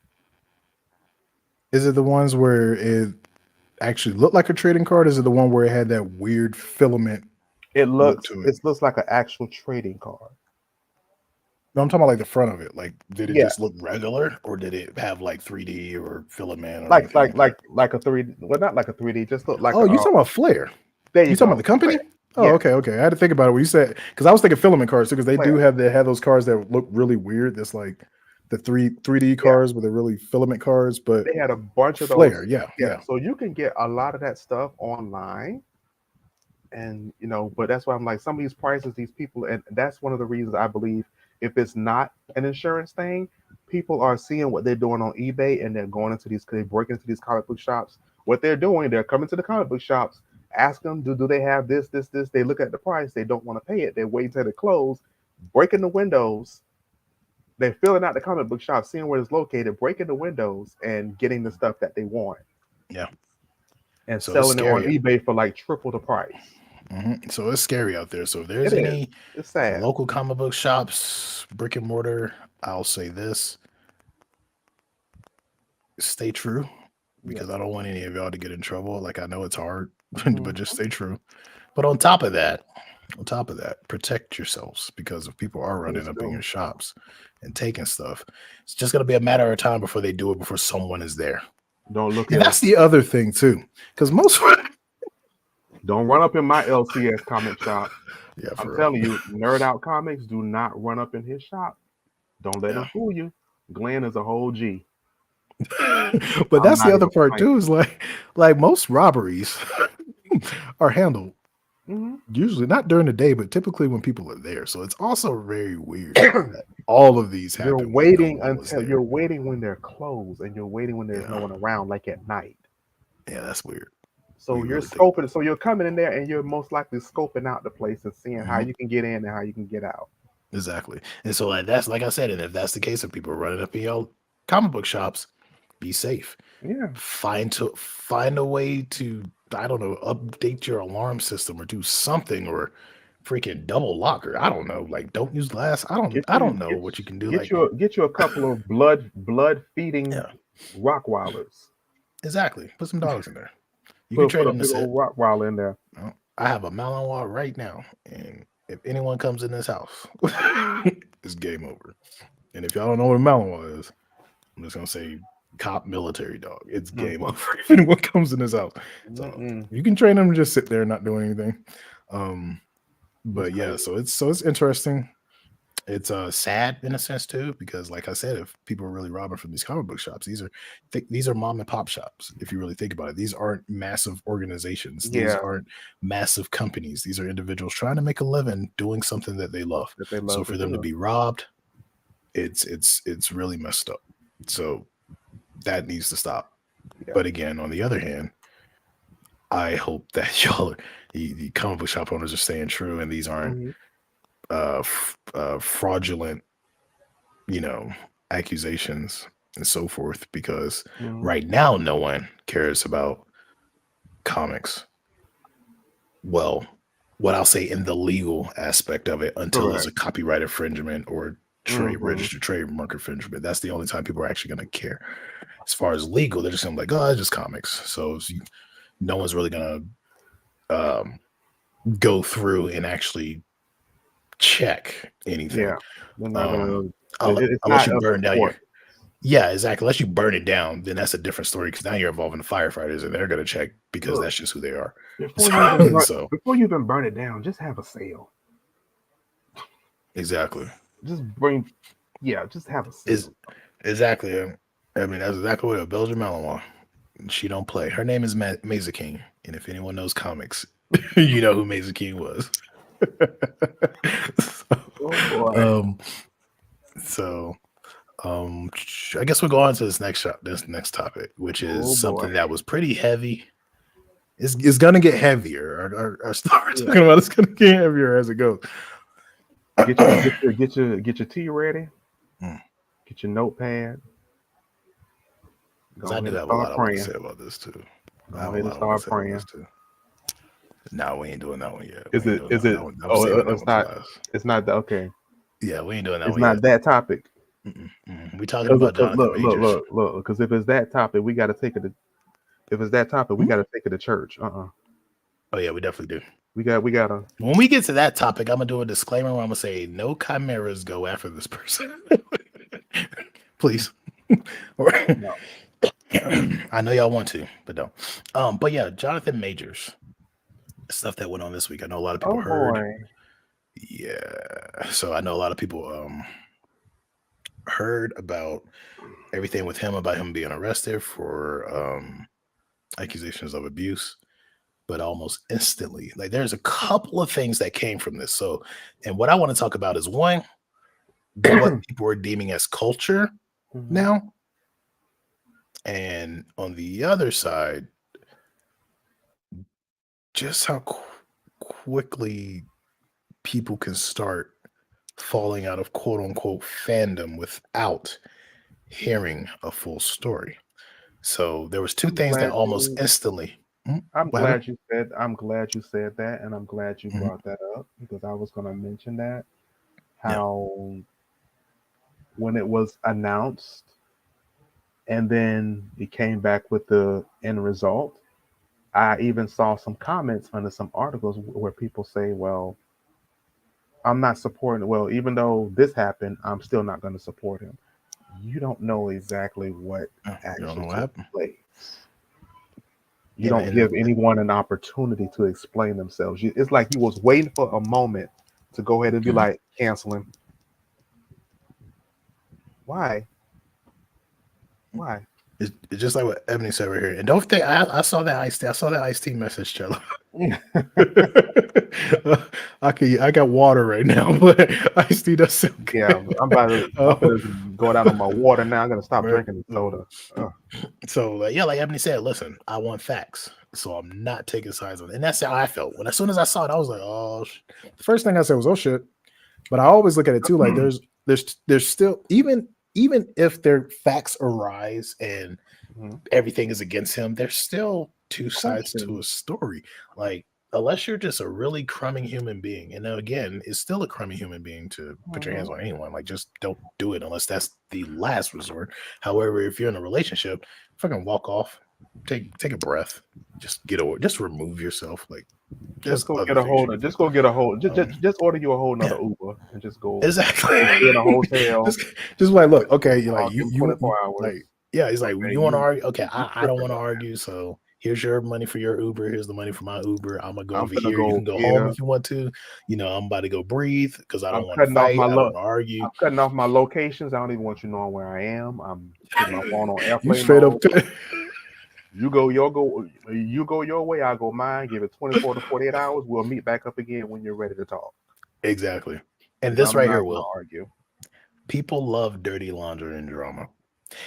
Is it the ones where it actually looked like a trading card? Is it the one where it had that weird filament look to it? It looks like an actual trading card. No, I'm talking about like the front of it. Like, did it Yeah. just look regular, or did it have like 3D or filament or Like anything like like that? like like a 3D, well not like a 3D, just look like Oh, a you talking about Flair? there you You talking about go. the company? Flare. Oh, Yes, okay, okay. I had to think about it when you said, because I was thinking filament cards too, because Flare. they have those cards that look really weird. That's like the 3D Yeah. cards, but they're really filament cards. But They had a bunch of Flair, those. yeah, Yeah. yeah. So you can get a lot of that stuff online. And but that's why I'm like some of these prices, these people, and that's one of the reasons I believe if it's not an insurance thing, people are seeing what they're doing on eBay and they're going into they break into these comic book shops. What they're doing, they're coming to the comic book shops, ask them, do they have this? They look at the price, they don't want to pay it, they're waiting till they close, breaking the windows, they're filling out the comic book shop, seeing where it's located, breaking the windows and getting the stuff that they want Yeah. and So it's selling it on scary. eBay for like triple the price. So it's scary out there. So if It there's is. any It's sad. local comic book shops, brick and mortar, I'll say this: stay true, Yeah. because I don't want any of y'all to get in trouble. Like, I know it's hard, but just Mhm. stay true. But on top of that, protect yourselves, because if people are running Please up in your do. shops and taking stuff, it's just gonna be a matter of time before they do it, before someone is there. Don't look And at that's the other thing too, because most don't run up in my LCS comic shop. yeah, I'm for real. telling you, Nerd Out Comics do not run up in his shop. Don't let Yeah. him fool you. Glenn is a whole G. But I'm that's the not other even part playing. too, is like most robberies are handled usually not during the day, but typically when people are there. So it's also very weird Mhm. that all of these You're happen when no waiting one was until there. you're waiting when they're closed, and you're waiting when there's no Yeah. one around, like at night. Yeah, that's weird. So We you're really think scoping. So you're coming in there, and you're most likely scoping out the place and seeing how Mhm. you can get in and how you can get out. Exactly. And so like that's like I said, and if that's the case, if people are running up in your comic book shops, be safe. Yeah. Find a way to, I don't know, update your alarm system or do something, or freaking double locker. I don't know. Like, don't use glass. Get I you don't know get what you can do. get Like, you a, get you a couple of blood feeding yeah, Rockwilders. exactly. Put some dogs in there. You can Put trade a them to big sit. old Rottweiler in there. I have a Malinois right now, and if anyone comes in this house, it's game over. And if y'all don't know what a Malinois is, I'm just gonna say cop military dog. It's game over if anyone comes in this house. So you can train them to just sit there and not do anything. But yeah, so it's interesting. It's sad in a sense too, because like I said, if people are really robbing from these comic book shops, these are mom and pop shops. If you really think about it, these aren't massive organizations. These Yeah, aren't massive companies. These are individuals trying to make a living doing something that they love. that they So love to for them to do. be robbed, it's really messed up. So that needs to stop. Yeah. But again, on the other hand, I hope that y'all, the comic book shop owners, are staying true, and these aren't Mhm. fraudulent, accusations and so forth. Because Mhm. right now, no one cares about comics. Well, what I'll say in the legal aspect of it, until there's a Correct. copyright infringement or trade Mhm. registered trademark infringement. That's the only time people are actually going to care. As far as legal, they're just gonna be like, oh, it's just comics. So no one's really gonna go through and actually check anything. Yeah, they're not Um, gonna. It's unless not you up to burn down your court. yeah, exactly. Unless you burn it down, then that's a different story because now you're involving the firefighters and they're gonna check because Look, that's just who they are. So before you even burn it down, just have a sale. exactly. Just bring, yeah, just have a Is sale. exactly. I mean, that's exactly what a Belgian Malinois. She don't play. Her name is Mesa King, and if anyone knows comics, you know who Mesa King was. Oh boy. um, so I guess we'll go on to this next topic, which is Oh boy. something that was pretty heavy. It's gonna get heavier. Our stuff we're Yeah. talking about is gonna get heavier as it goes. Get your tea ready. Mm. Get your notepad. Because I Go do ahead and have a lot start I want to praying. say about this too. I Go have a ahead and lot I want to start say about this praying. too. No, we ain't doing that one yet. Is We ain't it? doing Is that. it? That one. I'm Oh, saving that it's one for not. last. It's not the okay. Yeah, we ain't doing that It's one yet. not that topic. We talking Because about Jonathan Majors. look. Because if it's that topic, we got to take it. If it's that topic, we Hmm? got to take it to church. Oh yeah, we definitely do. We gotta. When we get to that topic, I'm gonna do a disclaimer where I'm gonna say no chimeras go after this person. Please. Or- No. I know y'all want to, but don't. But yeah, Jonathan Majors. Stuff that went on this week. I know a lot of people Oh heard. boy. Yeah. So I know a lot of people heard about everything with him, about him being arrested for accusations of abuse, but almost instantly, like there's a couple of things that came from this. So, and what I want to talk about is one, what people are deeming as culture Mhm. now. And on the other side, just how quickly people can start falling out of quote unquote fandom without hearing a full story. So there was two I'm things that glad almost you. instantly. I'm What happened? glad you said. I'm glad you said that, and I'm glad you Mhm. brought that up because I was going to mention that Yeah. how when it was announced and then it came back with the end result. I even saw some comments under some articles where people say, "Well, I'm not supporting. Well, even though this happened, I'm still not going to support him." You don't know exactly what You don't know actually what took happened. place. You And don't give anyone an opportunity to explain themselves. It's like you was waiting for a moment to go ahead and be Mhm. like, canceling. Why? Why? It's just like what Ebony said right here. And don't think I saw that I saw that Ice Tea message, Cello. I got water right now, but Ice Tea does sound Yeah, good. I'm gonna go down on my water now. I'm gonna stop Right. drinking the soda. Ugh. So yeah, like Ebony said, listen, I want facts, so I'm not taking sides on it. And that's how I felt when as soon as I saw it, I was like, oh. The first thing I said was, oh shit. But I always look at it too, like there's still even if their facts arise and Mhm. everything is against him, there's still two sides to a Questions. story. Like unless you're just a really crummy human being, and now again, it's still a crummy human being to put your hands Mhm. on anyone. Like, just don't do it unless that's the last resort. However, if you're in a relationship, fucking walk off, take a breath, just get over, just remove yourself. Like, Just there's go other get a things whole. you can do. Just go get a whole. Just, Um, just, just order you a whole nother yeah, Uber and just go exactly. and stay in a hotel. just just like, look, okay, you're like Give you them you 24 hours. like, yeah, he's like, Okay, you want to argue? Okay, you I don't tripping want to right argue. So here's your money for your Uber. Here's the money for my Uber. I'm gonna go now. I'm over finna here. You go can go home get. if you want to. I'm about to go breathe because I I'm don't want to cutting off fight. my I don't want to argue. I'm cutting off my locations. I don't even want you knowing where I am. I'm putting my phone on You airplane straight up. mode. You go your way. I go mine. Give it 24 to 48 hours. We'll meet back up again when you're ready to talk. Exactly. And Because this I'm right not here, gonna Will. argue. People love dirty laundry and drama.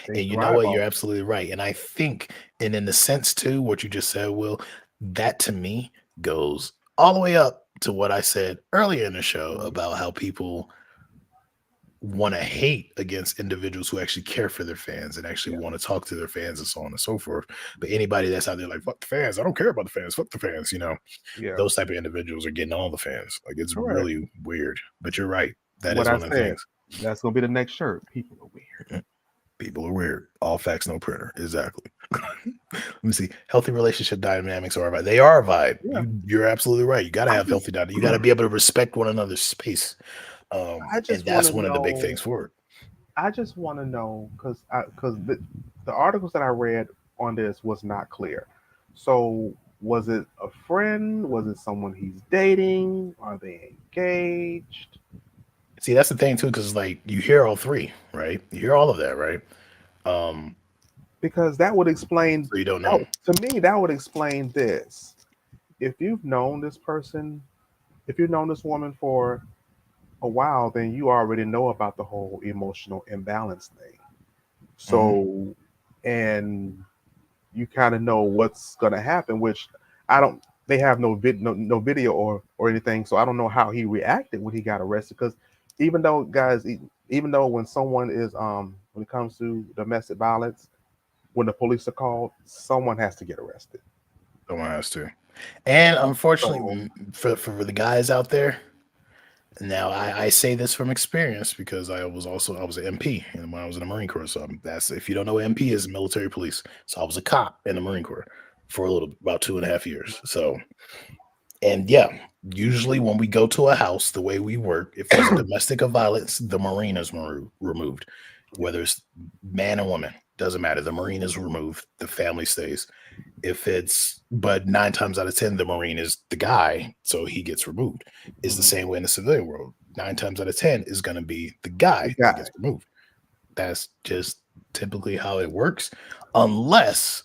They And you know thrive what? off. You're absolutely right. And I think, and in the sense too, what you just said, Will, that to me goes all the way up to what I said earlier in the show Mhm. about how people want to hate against individuals who actually care for their fans and actually Yeah, want to talk to their fans and so on and so forth. But anybody that's out there like, fuck the fans, I don't care about the fans, fuck the fans, yeah, those type of individuals are getting all the fans. Like, it's correct. really weird. But you're right. That What is I one of the said. things. That's gonna be the next shirt. People are weird. Mhm. People are weird. All facts, no printer. Exactly. Let me see. Healthy relationship dynamics are a vibe. They are a vibe. Yeah, You're absolutely right. You got to I have just, healthy dynamics. You got to be able to respect one another's space. I And just want that's to one of the big know. things for it. I just want to know because the articles that I read on this was not clear. So was it a friend? Was it someone he's dating? Are they engaged? See, that's the thing too, because like you hear all three, right? You hear all of that, right? Um, Because that would explain so you don't know. to me that would explain this. If you've known this person, if you've known this woman for a while, then you already know about the whole emotional imbalance thing. Mhm. So, and you kind of know what's going to happen, which I don't, they have no video or anything. So I don't know how he reacted when he got arrested. Because even though guys, even though when someone is, when it comes to domestic violence, when the police are called, someone has to get arrested. Someone has to. And unfortunately, So, for the guys out there, now I say this from experience because I was an MP and when I was in the Marine Corps. So that's, if you don't know what MP is, military police. So I was a cop in the Marine Corps for a little about 2.5 years. So, and yeah, usually when we go to a house, the way we work, if there's a domestic violence, the Marine is removed, yeah. whether it's man or woman, doesn't matter. The Marine is removed. The family stays. If it's, but 9 times out of 10, the Marine is the guy, so he gets removed. It's the Mhm. same way in the civilian world. 9 times out of 10 is going to be the The guy that guy. gets removed. That's just typically how it works, unless,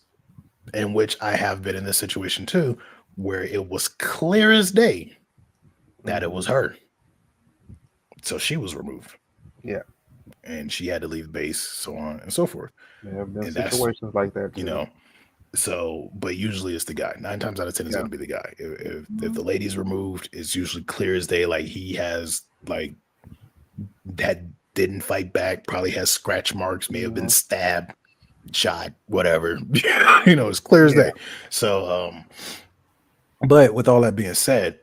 in which I have been in this situation too, where it was clear as day that it Hmm. was her. So she was removed Yeah. and she had to leave base, so on and so forth. There have been And that's, situations like that you too. know, so, but usually it's the guy. 9 times out of 10 is Yeah. going to be the guy. If Mhm. the lady's removed, it's usually clear as day. Like, he has, like, that didn't fight back, probably has scratch marks, may have been Mhm. stabbed, shot, whatever. It's clear as Yeah. day. So, but with all that being said,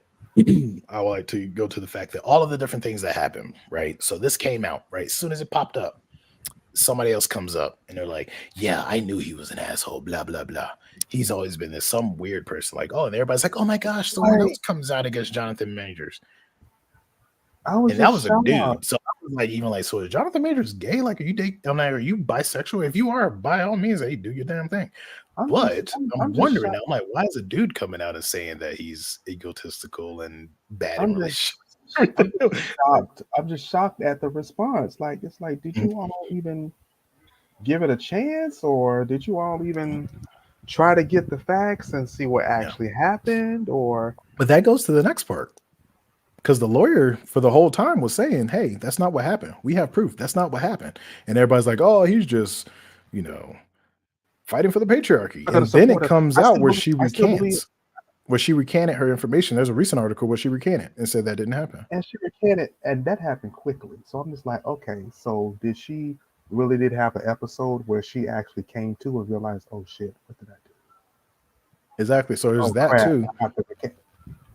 I would like to go to the fact that all of the different things that happen, right? So this came out, right? As soon as it popped up, somebody else comes up and they're like, yeah, I knew he was an asshole, blah, blah, blah. He's always been this, some weird person, like, oh, and everybody's like, oh my gosh, so what Like else comes out against Jonathan Majors? I was And that just was a shocked. dude. So I was like, even like, so is Jonathan Majors gay? Like, are you I'm like, are you bisexual? If you are, by all means, hey, do your damn thing. But I'm I'm just wondering now, shocked. I'm like, why is a dude coming out and saying that he's egotistical and bad in I'm just relationships? I'm just Like, shocked. I'm just shocked at the response. Like it's like, did you all even give it a chance, or did you all even try to get the facts and see what yeah. actually happened? Or But that goes to the next part. Because the lawyer for the whole time was saying, hey, that's not what happened. We have proof. That's not what happened. And everybody's like, oh, he's just, you know, fighting for the patriarchy. I could have And then it supported. comes out I still believe, where she recanted her information. There's a recent article where she recanted and said that didn't happen. and she recanted, and that happened quickly. So I'm just like, okay, so did she really did have an episode where she actually came to and realized, oh shit, what did I do? Exactly. So there's Oh that crap, too. I have to recant.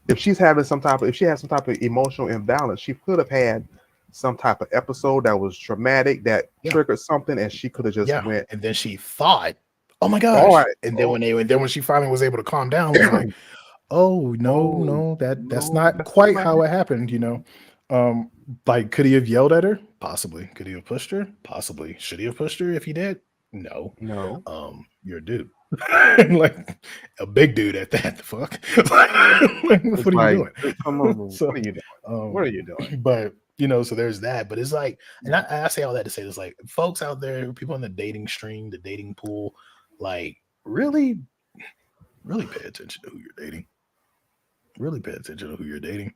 if she's having some type of if she has some type of emotional imbalance, she could have had some type of episode that was traumatic that Yeah. triggered something, and she could have just Yeah. went, And then she thought, oh my "All gosh. right, And then oh, when she finally was able to calm down, was like, oh no, oh no, that's no, not that's not quite right." how it happened, you know. Like could he have yelled at her? Possibly. Could he have pushed her? Possibly. Should he have pushed her if he did? No. No, You're a dude. Like a big dude at that. The fuck. Like, it's what are you like, doing? come on, So what are you doing? What um are you doing? but you know, so there's that. But it's like, and I say all that to say this, like folks out there, people in the dating stream, the dating pool, like really, really pay attention to who you're dating. Really pay attention to who you're dating.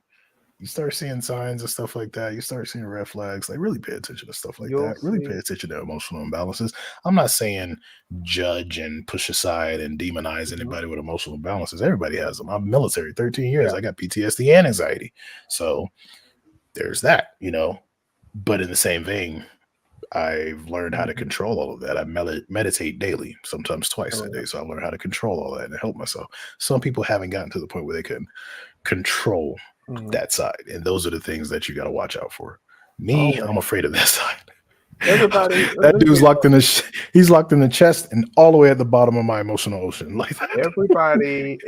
You start seeing signs and stuff like that. You start seeing red flags. Like, really pay attention to stuff like You'll that. Really pay see. attention to emotional imbalances. I'm not saying judge and push aside and demonize Mhm. anybody with emotional imbalances. Everybody has them. I'm military, 13 years. Yeah. I got PTSD and anxiety. So there's that, you know. But in the same vein, I've learned how to Mhm. control all of that. I meditate daily, sometimes twice a Oh, day. So I learned how to control all that and help myself. Some people haven't gotten to the point where they can control yeah. Mhm. that side. And those are the things that you got to watch out for. Me, I'm Always. afraid of that side. Everybody, That let me tell dude's you locked in the he's locked in the chest and all the way at the bottom of my emotional ocean. Like that. everybody,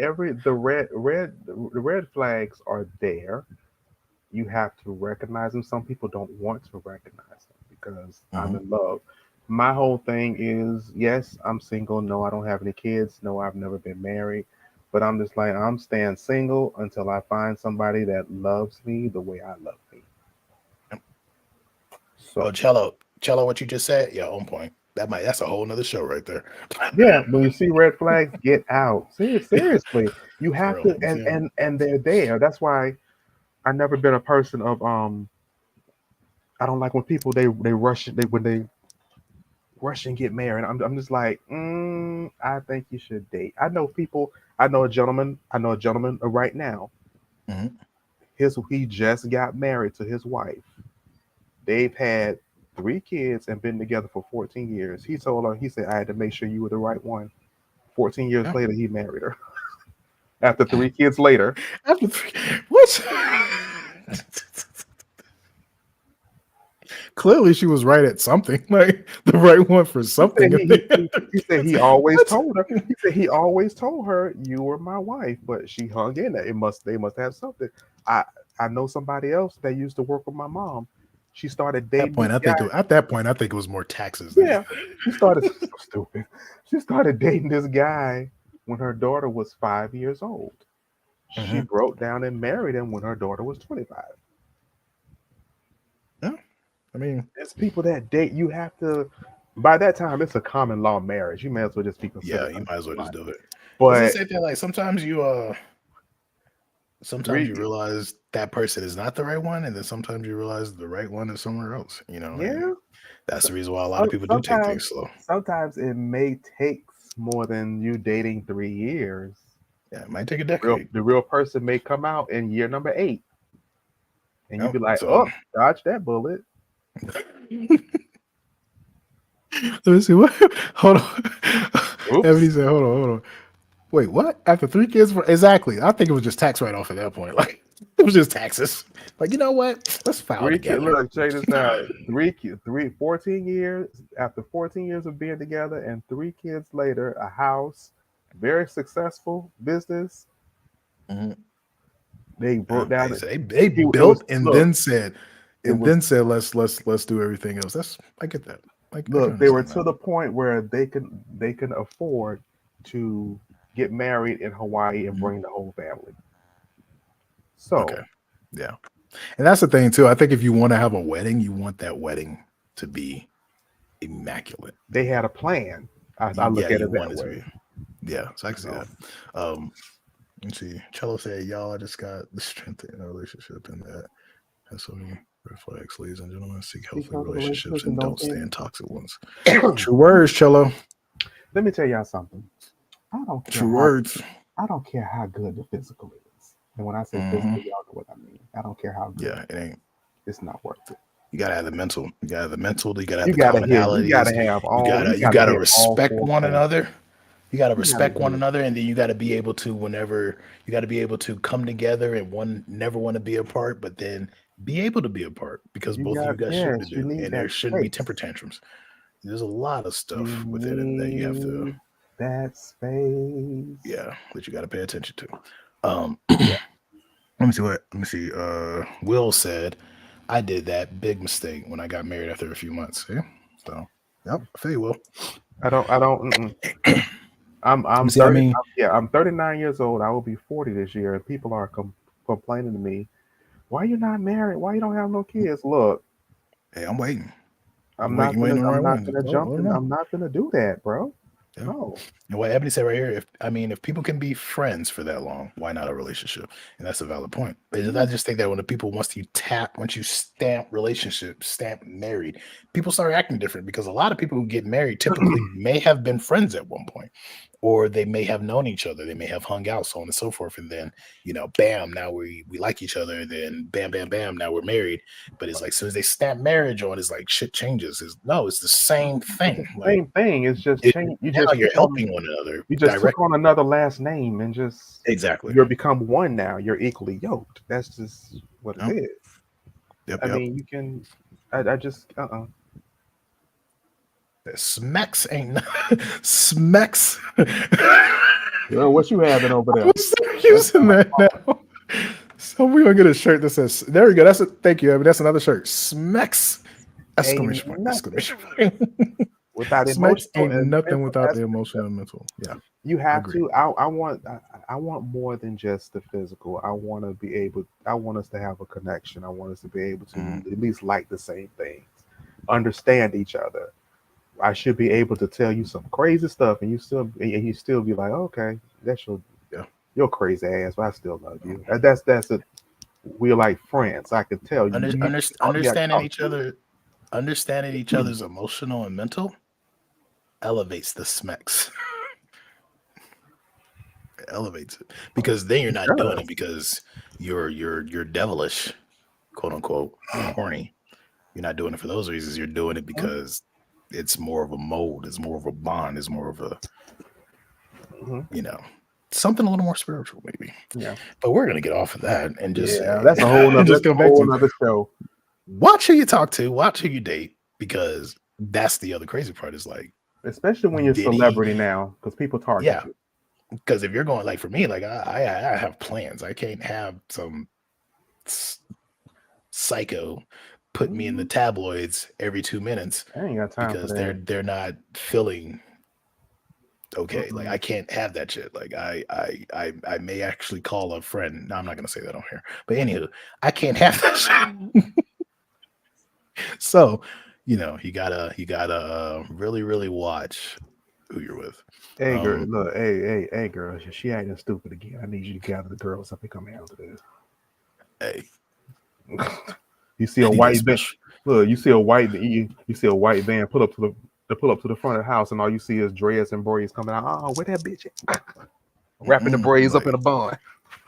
the red flags are there. You have to recognize them. Some people don't want to recognize them because I'm Mhm. in love. My whole thing is, yes, I'm single. No, I don't have any kids. No, I've never been married. But I'm just like, I'm staying single until I find somebody that loves me the way I love me. Oh, So, cello, what you just said? Yeah, on point. That's a whole nother show right there. yeah, when you see red flags, get out. Yeah, Seriously, you for have real. to, You see 'em? and they're there. That's why I've never been a person of I don't like when people they rush they when they rush and get married. I'm just like, I think you should date. I know people. I know a gentleman. I know a gentleman right now. Mhm. He just got married to his wife. They've had 3 kids and been together for 14 years. He told her, he said, I had to make sure you were the right one. 14 years Yeah. later, he married her. After 3 kids later, After three, what? Clearly, she was right at something, like the right one for he said something. If they, he said he always what? told her. He said he always told her you were my wife, but she hung in there. They must have something. I I know somebody else that used to work with my mom. She started At that dating point, this I think guy. at that point, I think it was more taxes than Yeah, anything. she started so stupid. She started dating this guy when her daughter was 5 years old. She Mhm. broke down and married him when her daughter was 25. Yeah, I mean, It's people that date. You have to. By that time, it's a common law marriage. You may as well just be yeah, considered you might as well husband and just wife. do it. It's the But same thing. Like sometimes three, you realize that person is not the right one, and then sometimes you realize the right one is somewhere else. You know, and yeah. that's So, the reason why a lot of people do take things slow. sometimes it may take more than you dating 3 years. Yeah, it might take a Real, decade. the real person may come out in year number 8, and you Yep. be like, So "Oh, dodge that bullet." let me see what. Hold on. Ebony Oops. said, hold on. Wait, what? After 3 kids? Exactly. I think it was just tax write off at that point. Like, it was just taxes. Like, you know what? Let's file 3 kids. together. Look, check this out. 14 years after 14 years of being together, and 3 kids later, a house, very successful business. Mhm. They Yeah. broke down. They It was built and look. then said, It was let's do everything else. I get that. I can look. They were understand that. to the point where they can afford to get married in Hawaii and Mhm. bring the whole family. Okay. So Yeah. And that's the thing too. I think if you want to have a wedding, you want that wedding to be immaculate. they had a plan. I Yeah, look at you it want that it to way. be. Yeah, so I can You see know. that. Um, let's see. Cello said, "Y'all, I just got the strength in a relationship, and that has so many red flags, ladies and gentlemen. Seek Seek healthy healthy relationships relationships and and don't don't stay. stay in toxic ones." True words, Cello. Let me tell y'all something. I don't care True how words. I don't care how good the physical is. And when I say Hmm. physical, y'all know what I mean. I don't care how good. Yeah, it ain't. It's not worth it. You gotta have the mental. You gotta have the mental. You gotta have You the gotta hit. You gotta commonalities. have You all. You gotta you gotta gotta hit all respect four one points. another. You got to You gotta respect get one it. another, and then you got to be able to, whenever you got to be able to come together and one never want to be apart, but then be able to be apart because You both of got you got shit to yes. You do, need and there that shouldn't be space. temper tantrums. There's a lot of You stuff within it that you have to, need that space. yeah, that you got to pay attention to. Um, Yeah. let me see what. Let me see. Will said, "I did that big mistake when I got married after a few months." Yeah. So, yep. I feel you, Will. I don't. I don't. I'm See, I 30. mean, Yeah, I'm 39 years old. I will be 40 this year, and people are complaining to me, "Why you not married? Why you don't have no kids?" Look, hey, I'm waiting. I'm not You waiting gonna. on the I'm right not one. Just gonna jump let them in. know. I'm not gonna do that, bro. Yeah. No. And what Ebony said right here, if I mean, if people can be friends for that long, why not a relationship? And that's a valid point. I Yeah. just think that when the people once you stamp relationship, stamp married, people start acting different because a lot of people who get married typically may have been friends at one point, or they may have known each other, they may have hung out, so on and so forth, and then bam, now we like each other, then bam, bam, bam, now we're married. But it's like as soon as they stamp marriage on, it's like shit changes. It's the same It's the thing. Like same thing. It's just it, change. You now just you're took on. helping one another You just took directly. on another last name and just Exactly. you're become one now. You're equally yoked. That's just what it Yep. is. Yep. I Yep. mean, you can. I just. Smacks ain't smacks. Well, what you having over I'm there? gonna start That's using that now. So we're gonna get a shirt that says, "There we go." That's a thank you, Abby. That's another shirt. Smacks! ain't Exclamation point! nothing Exclamation point! without Smacks emotional ain't and nothing mental without the aspect of emotional it. and mental. Yeah, You I have agree. to. I want more than just the physical. I want to be able. I want us to have a connection. I want us to be able Mm, to at least like the same things, understand each other. I should be able to tell you some crazy stuff, and you still be like, okay, that's yeah. your crazy ass, but I still love you. That's it. We're like friends. I can tell you. You got to Understanding talk each to me. other, understanding each other's emotional and mental elevates the smacks. It elevates it because then you're It not doing it does. because you're devilish, quote unquote, or horny. You're not doing it for those reasons. You're doing it because it's more of a mold, it's more of a bond, it's more of a, Hmm. you know, something a little more spiritual, maybe. Yeah, But we're gonna get off of that and just yeah. That's a whole nother. just That's a come back whole to nother show. watch who you talk to, watch who you date, because that's the other crazy part is like, Especially when you're did he? celebrity now, because people target Yeah, you. because if you're going like for me, like I have plans. I can't have some s- psycho put me in the Hmm. tabloids every 2 minutes I ain't got time for because that. they're not feeling okay. Like Mm-mm. I can't have that shit. Like I may actually call a friend. No, I'm not gonna say that on here. But anywho, I can't have that shit. So, you gotta really, really watch who you're with. Hey girl, Um, look, hey girl, she acting stupid again. I need you to gather the girls up and come handle this. hey, You see I a need that white van. special. Look, you see a white van pull up to the front of the house, and all you see is dreads and braids coming out. Oh, where that bitch at? Wrapping the You braids up in like a bun.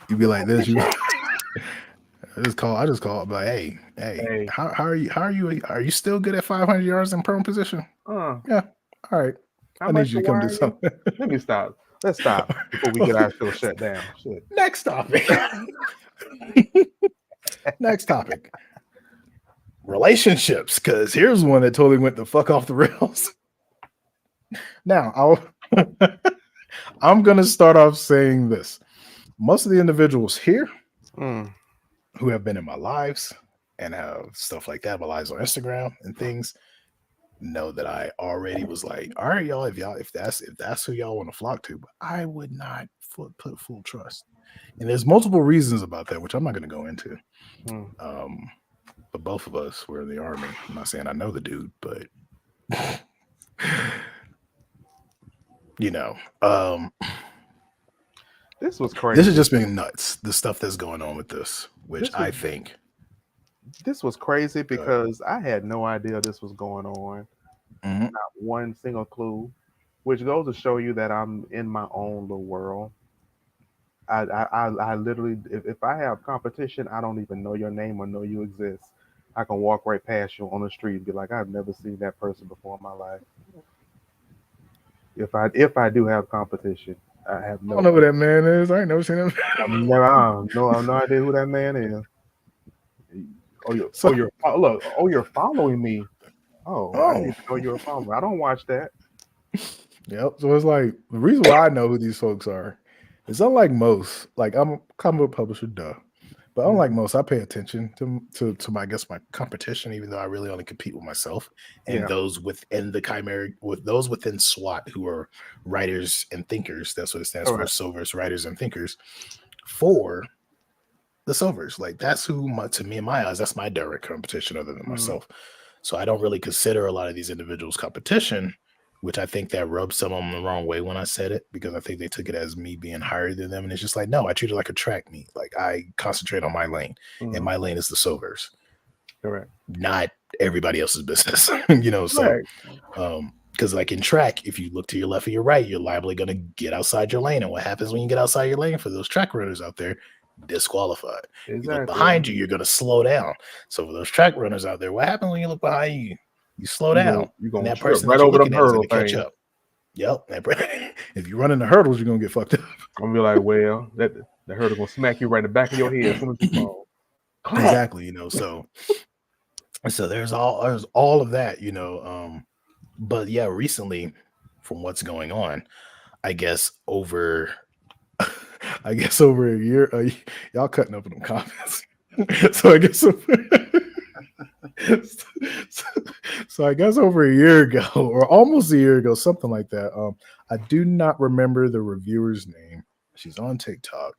you be like this. Bitch You at? I just call it like, hey, Hey, are you still good at 500 yards in prone position? uh, Yeah. All right. how I need much you to to come do wire you? something. Let me stop. Let's stop before we get our show shut down. Shit. Next topic. Next topic. Relationships, because here's one that totally went the fuck off the rails. Now, I'm gonna start off saying this. Most of the individuals here Mm, who have been in my lives and have stuff like that, my lives on Instagram and things, know that I already was like, all right, y'all, if that's who y'all want to flock to, but I would not put full trust. And there's multiple reasons about that, which I'm not gonna go into. mm. Um, but both of us were in the army. I'm not saying I know the dude, but you know, um, This was this has crazy. just been nuts. The stuff that's going on with this, which This was I think, this was crazy uh, because I had no idea this was going on. mhm, Not one single clue, which goes to show you that I'm in my own little world. I literally, if I have competition, I don't even know your name or know you exist. I can walk right past you on the street and be like, I've never seen that person before in my life. If I do have competition, I have I don't no know who that man is. I ain't never seen him. I have no idea who that man is. So, Look. Oh, you're following me. Oh, I didn't oh, even know you were following me. I don't watch that. yep. So it's like the reason why I know who these folks are is unlike most. Like I'm a comic book publisher, duh. But unlike Mhm. most, I pay attention to my, I guess, my competition, even though I really only compete with myself and Yeah, those within the chimeric, with those within SWAT who are writers and thinkers. That's what it stands for, correct. Silvers, writers and thinkers. For the Silvers, like that's who, to me in my eyes, that's my direct competition other than Mhm. myself. So I don't really consider a lot of these individuals competition, which I think that rubbed some of them the wrong way when I said it, because I think they took it as me being higher than them. And it's just like, no, I treat it like a track meet. Like I concentrate on my lane, and Mhm. my lane is the Silvers, Correct. not everybody else's business. So Correct. because like in track, if you look to your left or your right, you're liably going to get outside your lane. And what happens when you get outside your lane, for those track runners out there? Disqualified. You look Exactly. behind you, you're going to slow down. So for those track runners out there, what happens when you look behind you? You slow down, You and gonna that trip person right that you're over them looking at is going hurdle to catch things. up. Yep. If you run in the hurdles, you're going to get fucked up. I'm gonna be like, well, that the hurdle gonna smack you right in the back of your head as soon as you fall. Clap. Exactly. So there's all of that. But yeah, recently, from what's going on, I guess over I guess over a year, y'all cutting up in them comments. So I guess so, so I guess over a year ago, or almost a year ago, something like that. I do not remember the reviewer's name. She's on TikTok.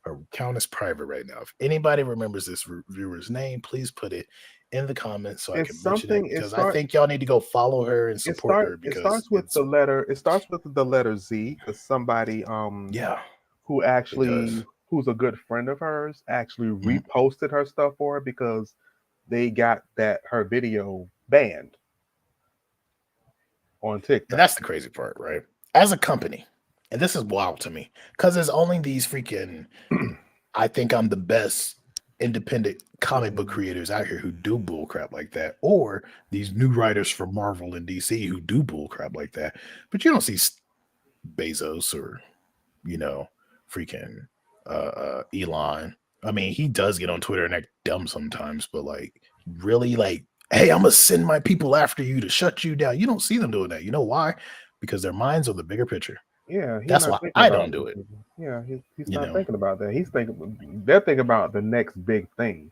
Her account is private right now. If anybody remembers this reviewer's name, please put it in the comments so I It's can mention it, something. because I think y'all need to go follow her and It support start. her, It because starts with it's, the letter. It starts with the letter Z because somebody yeah, who it does. who's a good friend of hers actually Mhm. reposted her stuff for her because they got that her video banned on And TikTok. that's the crazy part, right? As a company, and this is wild to me, because there's only these freaking, I think I'm the best independent comic book Mhm. creators out here who do bull crap like that, or these new writers from Marvel and DC who do bull crap like that. But you don't see Bezos or, you know, freaking Elon. I mean, he does get on Twitter and act dumb sometimes, but like, really, like, hey, I'm gonna send my people after you to shut you down. You don't see them doing that. You know why? Because their minds are the bigger picture. Yeah, he's That's not why thinking I about. don't do it. Yeah, he's You not know, thinking about that. He's thinking. They're thinking about the next big thing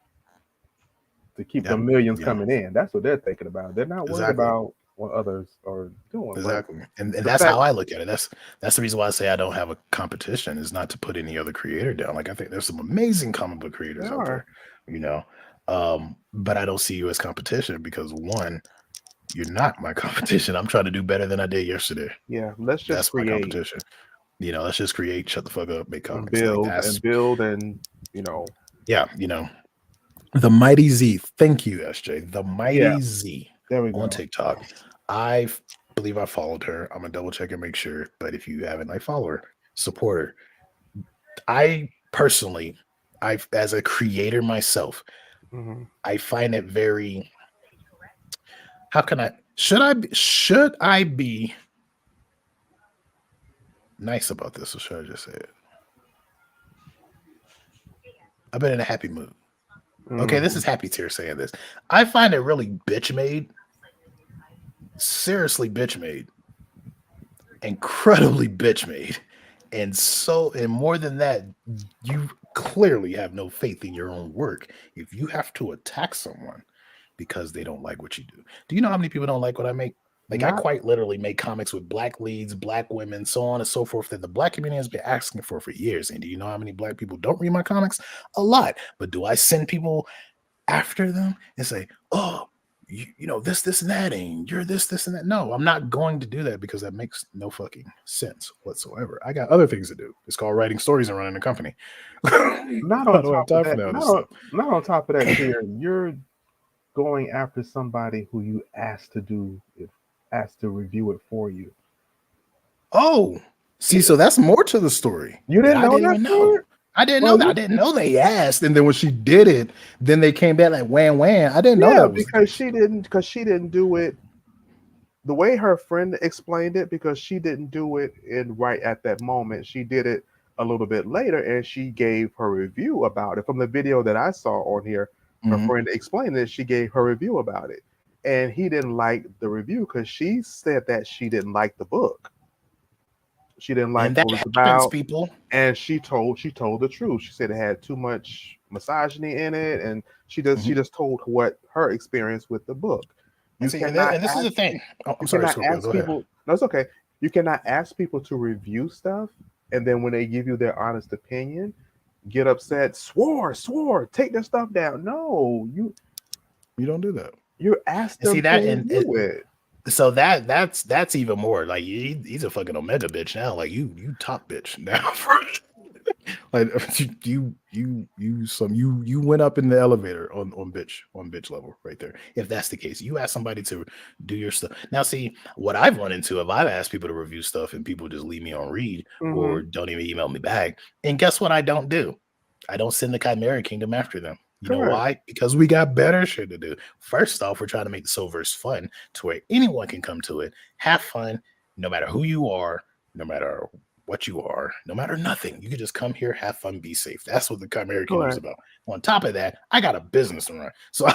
to keep the yeah, millions you know, coming in. That's what they're thinking about. They're not worried exactly. about what others are doing. But Exactly. And the that's fact, how I look at it. That's the reason why I say I don't have a competition, is not to put any other creator down. Like I think there's some amazing comic book creators there out are. there, you know. But I don't see you as competition because, one, you're not my competition. I'm trying to do better than I did yesterday. Yeah, let's just That's my create competition. Let's just create, shut the fuck up, make and comics. Like build that's, and build and you know. yeah, the Mighty Z. Thank you, SJ. The Yeah, Mighty Z there we on go. TikTok. I believe I followed her. I'm gonna double check and make sure. But if you haven't, like, follow her, support her. I personally, I, as a creator myself, Hmm. I find it very. How can I? Should I be nice about this, or should I just say it? I've been in a happy mood. Okay, this Hmm. is happy tear saying this. I find it really bitch made, seriously bitch made, incredibly bitch made. And more than that, you clearly have no faith in your own work if you have to attack someone because they don't like what you do. Do you know how many people don't like what I make? Like, I Not quite literally make comics with black leads, black women, so on and so forth, that the black community has been asking for years. And do you know how many black people don't read my comics? A lot. But do I send people after them and say, oh, this, and that, and you're this, and that? No, I'm not going to do that, because that makes no fucking sense whatsoever. I got other things to do. It's called writing stories and running a company. I not on don't have top of time for that. that other stuff. Not on top of that. Here, you're going after somebody who you asked to review it for you. Oh, see, so that's more to the story You that didn't I know didn't that even know. part? I didn't know Well, that. I didn't know they asked. And then when she did it, then they came back like wham wham. I didn't know yeah, that was the because case. she didn't do it the way her friend explained it, because she didn't do it in right at that moment. She did it a little bit later, and she gave her review about it. From the video that I saw on here, her Mhm. friend explained it. She gave her review about it, and he didn't like the review because she said that she didn't like the book. She didn't like And what that it was happens, about, people. and she told the truth. She said it had too much misogyny in it, and she Mhm. just told what her experience with the book. And You see, cannot and this is the ask thing. Oh, I'm you sorry, cannot Scorpio. ask Go ahead. people. No, it's okay. You cannot ask people to review stuff, and then when they give you their honest opinion, get upset. Swore. Take their stuff down. No, You don't do that. you ask And see them to that, review it. so that's even more like he's a fucking omega bitch now. Like you top bitch now. Like you went up in the elevator on bitch level right there. If that's the case, you ask somebody to do your stuff. Now, see what I've run into. If I've asked people to review stuff and people just leave me on read Hmm. or don't even email me back, and guess what? I don't do. I don't send the Chimera Kingdom after them. You know Correct. why? Because we got better shit to do. First off, we're trying to make the Soulverse fun to where anyone can come to it, have fun, no matter who you are, no matter what you are, no matter nothing. You can just come here, have fun, be safe. That's what the Chimera Kingdom is Correct. about. On top of that, I got a business to run. So,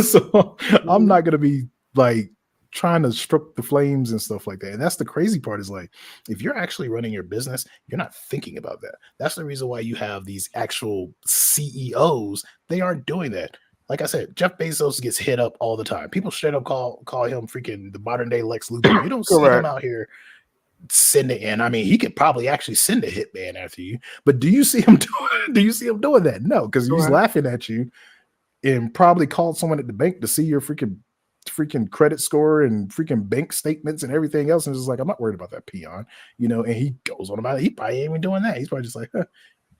so I'm Hmm. not gonna be like trying to strip the flames and stuff like that. And that's the crazy part is like if you're actually running your business, you're not thinking about that. That's the reason why you have these actual CEOs. They aren't doing that. Like I said, Jeff Bezos gets hit up all the time. People straight up call him freaking the modern day Lex Luthor. You don't see him Correct. out here send it in. I mean, he could probably actually send a hitman after you, but do you see him do you see him doing that? No, because he's Correct. laughing at you and probably called someone at the bank to see your freaking credit score and freaking bank statements and everything else, and just like, I'm not worried about that peon, and he goes on about it. He probably ain't even doing that. He's probably just like, huh,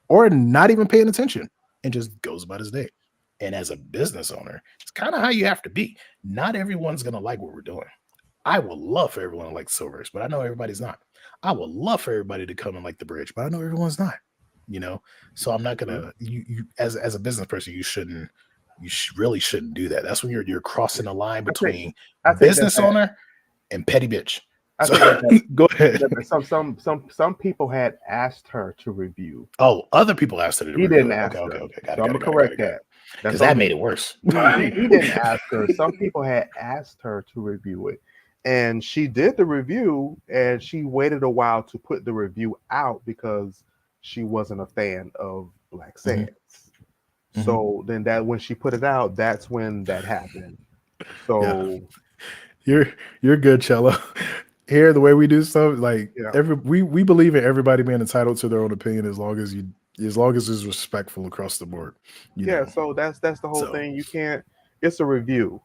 or not even paying attention and just goes about his day. And as a business owner, it's kind of how you have to be. Not everyone's gonna like what we're doing. I would love for everyone to like Silvers, but I know everybody's not. I would love for everybody to come and like the bridge, but I know everyone's not. You know, so I'm not Mhm. gonna. You as a business person, you shouldn't. Really shouldn't do that. That's when you're crossing the line I think between I think that business had owner and petty bitch. I So think that had go ahead. some people had asked her to review. Oh, other people asked her to He review didn't it. Okay, ask okay, her, okay. Got so it, I'm got gonna it, got it, got correct it, got it. that. That's Because that on made it me. worse. He didn't ask her. Some people had asked her to review it, and she did the review, and she waited a while to put the review out because she wasn't a fan of Black Mhm, Sands. mhm. So then that when she put it out, that's when that happened. Yeah, So you're you're good, Cello. Here, the way we do stuff, like yeah, we believe in everybody being entitled to their own opinion as long as it's respectful across the board, you yeah. know. So that's the whole So thing. You can't. It's a review.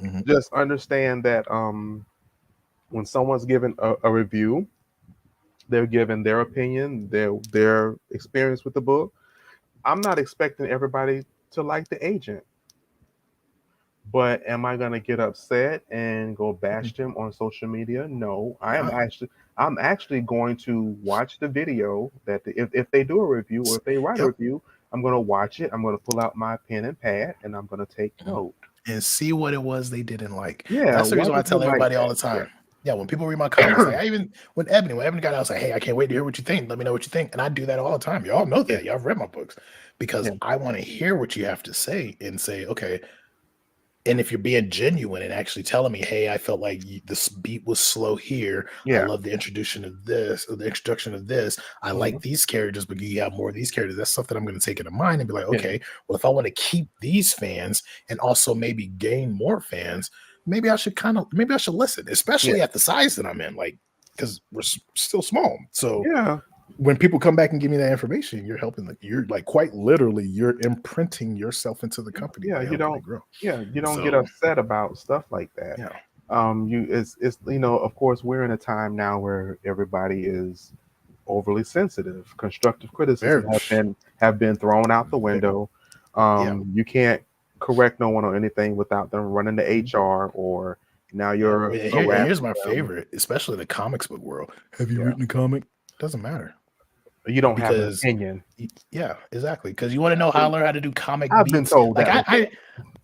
mhm, Just understand that when someone's given a review, they're given their opinion, their experience with the book. I'm not expecting everybody to like the agent, but am I gonna get upset and go mhm. bash them on social media? No, Nah, I'm actually going to watch the video if they do a review or if they write a yep. review, I'm gonna watch it. I'm gonna pull out my pen and pad and I'm gonna take Mhm. note. And see what it was they didn't like. Yeah, That's the why reason why I did you tell like everybody all that? the Yeah. time. Yeah, when people read my comments, like I even when Ebony got out, I was like, hey, I can't wait to hear what you think. Let me know what you think. And I do that all the time. Y'all know Yeah. that. Y'all have read my books because Yeah. I want to hear what you have to say and say, okay, and if you're being genuine and actually telling me, hey, I felt like this beat was slow here. I Yeah. love the introduction of this, or the introduction of this. I Mhm. like these characters, but you have more of these characters. That's something I'm going to take into mind and be like, Yeah. okay, well, if I want to keep these fans and also maybe gain more fans, maybe I should listen, Yeah. especially at the size that I'm in, like because we're still small. So Yeah. when people come back and give me that information, you're helping. You're like quite literally, you're imprinting yourself into the company Yeah. by You helping it don't. grow. Yeah. You don't get So upset about stuff like that. yeah. It's of course we're in a time now where everybody is overly sensitive. Constructive criticism Very, have been thrown out the window. yeah, You can't correct no one on anything without them running to mhm, HR, or now yeah. you're And here's harassing my them. favorite, especially in the comics book world. Have you Yeah. written a comic? Doesn't matter. You don't have an because opinion. yeah, exactly. Because you want to know how I learned how to do comic I've been beats. told Like that before. I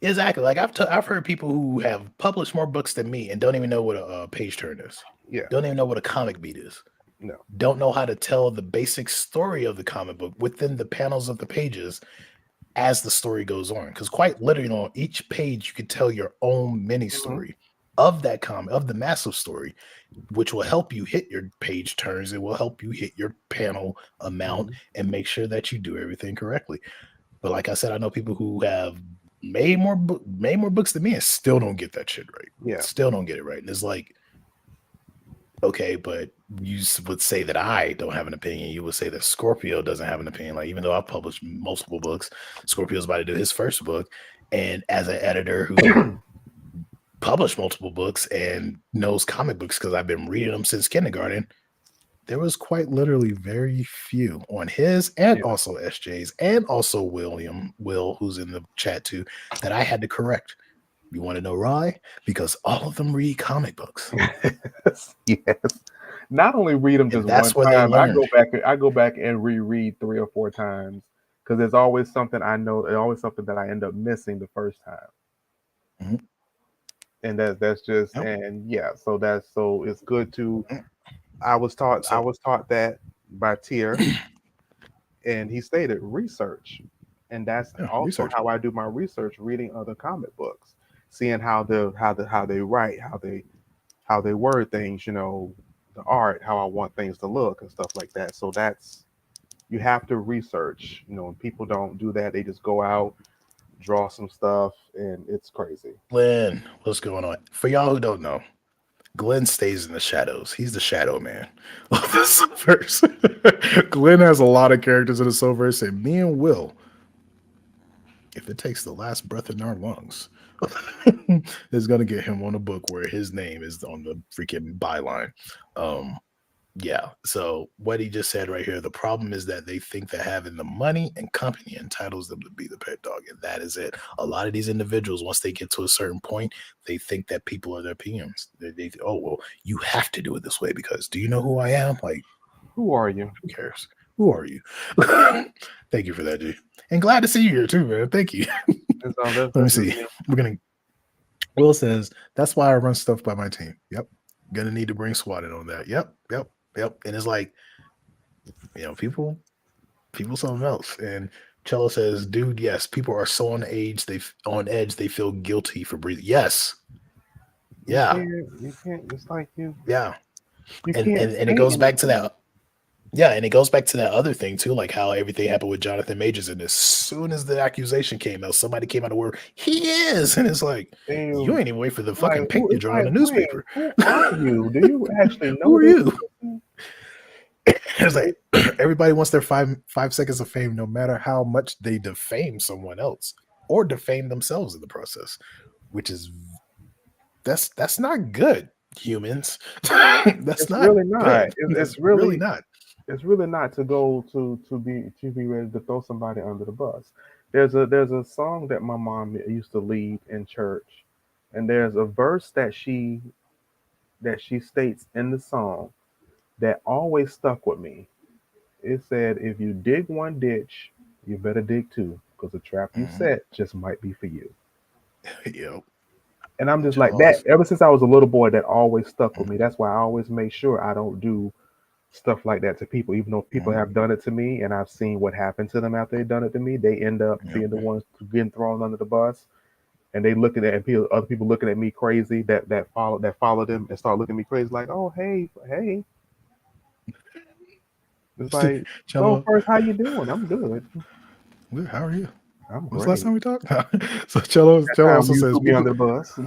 exactly. Like I've heard people who have published more books than me and don't even know what a page turn is. Yeah. Don't even know what a comic beat is. No. Don't know how to tell the basic story of the comic book within the panels of the pages as the story goes on. Because quite literally on each page, you could tell your own mini story of that comic, of the massive story, which will help you hit your page turns. It will help you hit your panel amount and make sure that you do everything correctly. But like I said, I know people who have made more books than me and still don't get that shit right. Yeah. Still don't get it right. And it's like, okay, but you would say that I don't have an opinion. You would say that Scorpio doesn't have an opinion. Like, even though I've published multiple books, Scorpio's about to do his first book. And as an editor who published multiple books and knows comic books because I've been reading them since kindergarten, there was quite literally very few on his and also SJ's and also Will, who's in the chat too, that I had to correct. You want to know why? Because all of them read comic books. Yes. Not only read them just that's one where they time, learned. I go back and reread 3 or 4 times because there's always something I know, there's always something that I end up missing the first time. And that's just and yeah, so it's good to I was taught that by Tier, and he stated research, and that's also research. how I do my research, reading other comic books, seeing how they write, how they word things, the art, how I want things to look and stuff like that. So that's you have to research. People don't do that; they just go out, draw some stuff, and it's crazy. Glenn, what's going on? For y'all who don't know, Glenn stays in the shadows. He's the shadow man of the Silververse. Glenn has a lot of characters in the Silververse, and me and Will, if it takes the last breath in our lungs, is going to get him on a book where his name is on the freaking byline. Yeah, so what he just said right here, the problem is that they think that having the money and company entitles them to be the pet dog, and that is it. A lot of these individuals, once they get to a certain point, they think that people are their PMs. They oh, well, you have to do it this way because do you know who I am? Like, who are you? Who cares? Who are you? Thank you for that, G. And glad to see you here too, man. Thank you. Let me see. Will says, that's why I run stuff by my team. Yep. Gonna need to bring SWAT in on that. Yep. And it's like, people something else. And Cello says, dude, yes, people are so on edge, they feel guilty for breathing. Yes. Yeah. You can't it's like you. Yeah. And it goes back to that. Yeah, and it goes back to that other thing too, like how everything happened with Jonathan Majors, and as soon as the accusation came out, somebody came out of word, he is, and it's like, damn, you ain't even wait for the fucking pink to draw on the newspaper. Who are you? Do you actually know who are you? It's like everybody wants their five seconds of fame, no matter how much they defame someone else or defame themselves in the process, which is that's not good, humans. That's not really not. It's really not. It's really not to go to be ready to throw somebody under the bus. There's a song that my mom used to lead in church, and there's a verse that she states in the song that always stuck with me. It said, "If you dig one ditch, you better dig two, because the trap you set just might be for you." Yep. And I'm just like that. Ever since I was a little boy, that always stuck with me. That's why I always make sure I don't do stuff like that to people, even though people have done it to me and I've seen what happened to them after they've done it to me. They end up being the ones getting thrown under the bus, and they looking at other people looking at me crazy that follow them and start looking at me crazy like, oh hey. It's like, so first, how you doing? I'm good. How are you? I'm great. When's the last time we talked? So Cello also says, "Put me under the bus."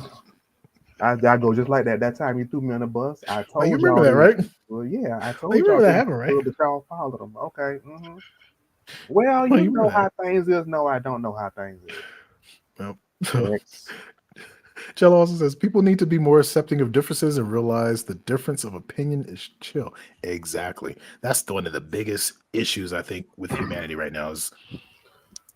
I go just like that. That time you threw me on the bus, I told you remember that, right? Well, yeah, I told you y'all remember that happened, right? But y'all followed them. Okay. Mm-hmm. Well, you know how things is. No, I don't know how things is. Well, Cello also says people need to be more accepting of differences and realize the difference of opinion is chill. Exactly. That's one of the biggest issues I think with humanity right now is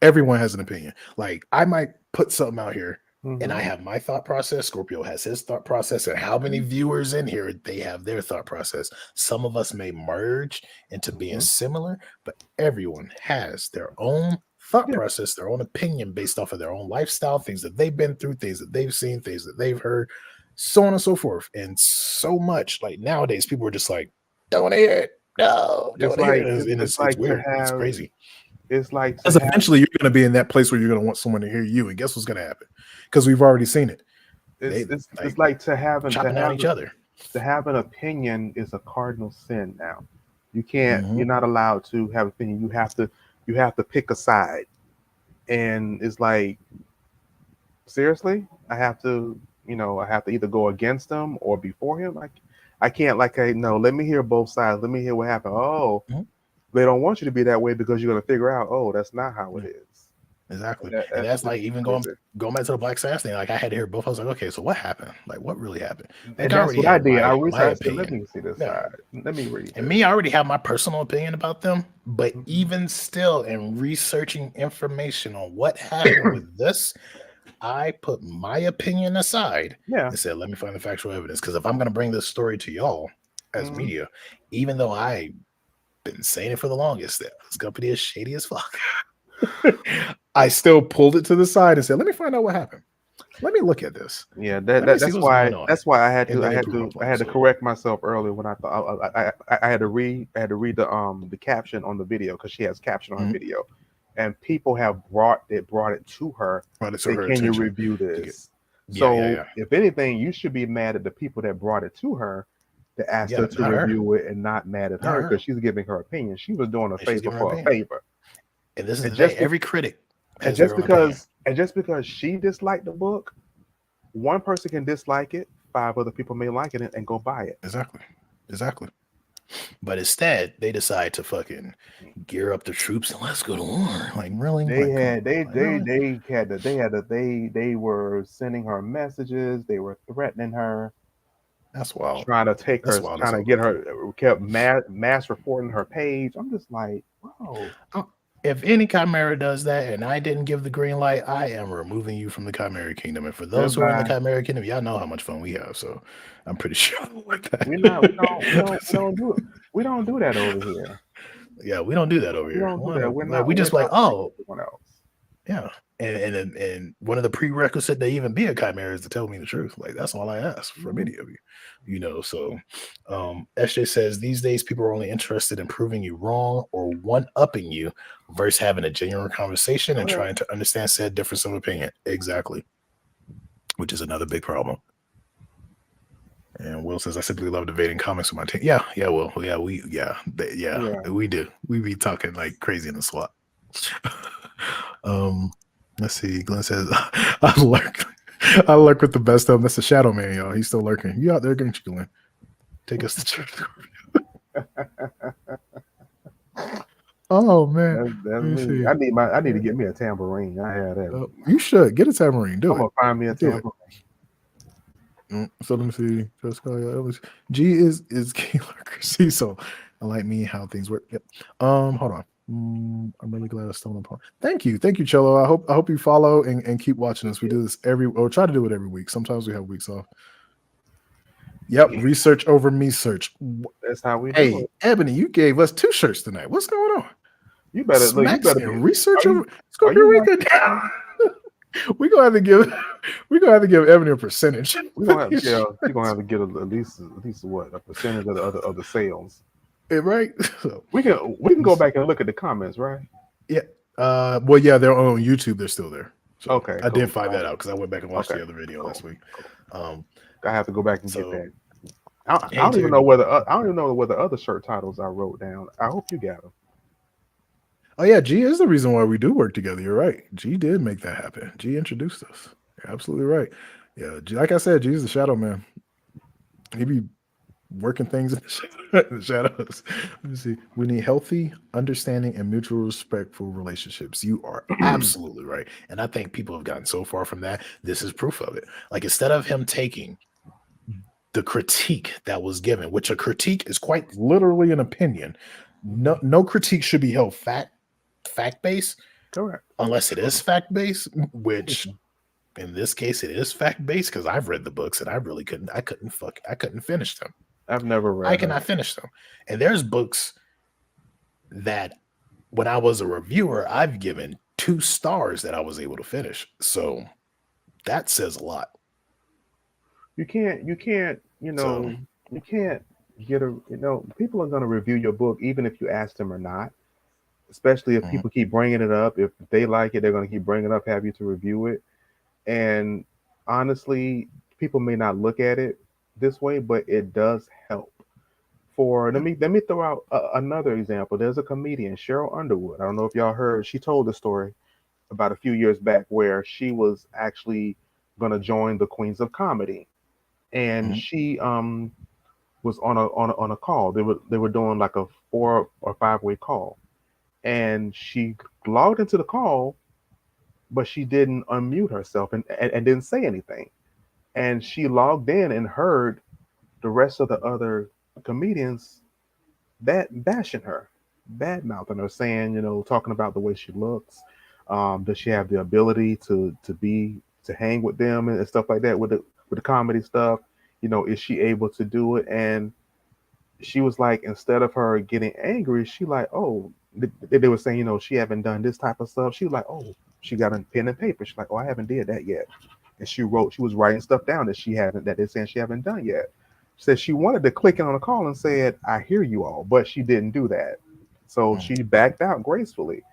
everyone has an opinion. Like I might put something out here and I have my thought process. Scorpio has his thought process, and how many viewers in here they have their thought process. Some of us may merge into being similar, but everyone has their own thought process, their own opinion based off of their own lifestyle, things that they've been through, things that they've seen, things that they've heard, so on and so forth. And so much like nowadays, people are just like, don't want to hear it. No, don't want to hear it. And it's weird. It's crazy. It's like because eventually you're going to be in that place where you're going to want someone to hear you, and guess what's going to happen? Because we've already seen it. It's like to have each other. To have an opinion is a cardinal sin now. You can't. You're not allowed to have an opinion. You have to pick a side, and it's like, seriously, I have to either go against him or before him. I can't no. Let me hear both sides. Let me hear what happened. Oh. They don't want you to be that way because you're going to figure out, oh, that's not how it is. Exactly. And that's like even going back to the Black Sass thing. Like I had to hear both. I was like, okay, so what happened? Like what really happened? And that's what I did. I researched. Let me see this side. Let me read. And me, I already have my personal opinion about them. But even still, in researching information on what happened with this, I put my opinion aside and said, let me find the factual evidence. Because if I'm going to bring this story to y'all as media, even though I been saying it for the longest that this company is shady as fuck, I still pulled it to the side and said, let me find out what happened. Let me look at this. Yeah, that's why I had to correct myself earlier when I thought I had to read the caption on the video, because she has caption on her video, and people have brought it to her. Can you review this? If anything, you should be mad at the people that brought it to her, to ask her to review it, and not mad at her because she's giving her opinion. She was doing a favor for a favor. And this is just every critic. And just because she disliked the book, one person can dislike it, 5 other people may like it and go buy it. Exactly. But instead, they decide to fucking gear up the troops and let's go to war. Like really? They were sending her messages. They were threatening her. That's wild. Trying to take her, trying to get her, kept mass reporting her page. I'm just like, whoa. If any Chimera does that and I didn't give the green light, I am removing you from the Chimera Kingdom. And for those who are in the Chimera Kingdom, y'all know how much fun we have. So I'm pretty sure like that. We don't do that over here. Yeah, we don't do that over here. We just like, oh, everyone else. Yeah. And one of the prerequisites to even be a Chimera is to tell me the truth. Like that's all I ask from any of you. So SJ says these days people are only interested in proving you wrong or one-upping you versus having a genuine conversation and trying to understand said difference of opinion. Exactly. Which is another big problem. And Will says, I simply love debating comics with my team. Yeah, Will. We do. We be talking like crazy in the SWAT. Let's see. Glenn says, I lurk with the best of them. That's the Shadow Man, y'all. He's still lurking. You out there, don't you, Glenn? Take us to church. Oh man, that's me. I need to get me a tambourine. I had that. You should get a tambourine. I'm gonna find me a tambourine. So let me see. G is key lurker. See, so I like me how things work. Yep. Hold on. I'm really glad I stumbled upon. Thank you, Cello. I hope you follow and keep watching us. We do this try to do it every week. Sometimes we have weeks off. Yep, research over me search. That's how we do it. Hey, Ebony, you gave us 2 shirts tonight. What's going on? You better research over Scorpio Weekend. We're gonna have to give Ebony a percentage. You're gonna have to get at least what, a percentage of the sales. Right. So we can go back and look at the comments, right? Yeah. Well, yeah, they're on YouTube. They're still there. So okay. I did find that out because I went back and watched the other video last week. I have to go back and get that. I don't even know whether other shirt titles I wrote down. I hope you got them. Oh yeah, G is the reason why we do work together. You're right. G did make that happen. G introduced us. You're absolutely right. Yeah, G, like I said, G is the Shadow Man. He be working things in the shadows. Let me see. We need healthy, understanding, and mutual respectful relationships. You are absolutely right. And I think people have gotten so far from that. This is proof of it. Like instead of him taking the critique that was given, which a critique is quite literally an opinion. No critique should be held fact-based. Correct. Unless it is fact-based, which in this case, it is fact based because I've read the books and I couldn't finish them. I've never I read them. cannot finish them. And there's books that when I was a reviewer, I've given 2 stars that I was able to finish. So that says a lot. You can't, So you can't get a, people are going to review your book even if you ask them or not. Especially if mhm, people keep bringing it up. If they like it, they're going to keep bringing it up, have you to review it. And honestly, people may not look at it this way, but it does help. For yeah, let me throw out another example. There's a comedian, Cheryl Underwood. I don't know if y'all heard. She told the story about a few years back where she was actually going to join the Queens of Comedy, and mhm, she was on a call. They were doing like a 4 or 5 way call, and she logged into the call, but she didn't unmute herself and didn't say anything. And she logged in and heard the rest of the other comedians that bashing her, bad mouthing her, saying, talking about the way she looks. Does she have the ability to hang with them and stuff like that with the comedy stuff? Is she able to do it? And she was like, instead of her getting angry, she like, oh, they were saying, she haven't done this type of stuff. She was like, oh, she got a pen and paper. She's like, oh, I haven't did that yet. And she was writing stuff down that they're saying she haven't done yet. She said she wanted to click on a call and said, I hear you all, but she didn't do that. So mhm, she backed out gracefully.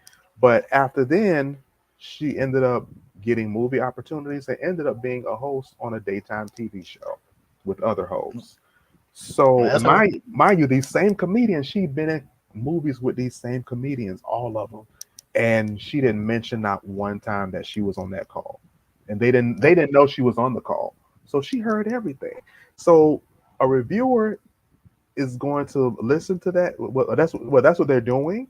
But after then, she ended up getting movie opportunities and ended up being a host on a daytime TV show with other mhm. hosts. So, That's and her. mind you, these same comedians, she'd been in movies with these same comedians, all of them, and she didn't mention not one time that she was on that call, and they didn't Yep. they didn't know she was on the call, so she heard everything. So, a reviewer is going to listen to that. That's what they're doing.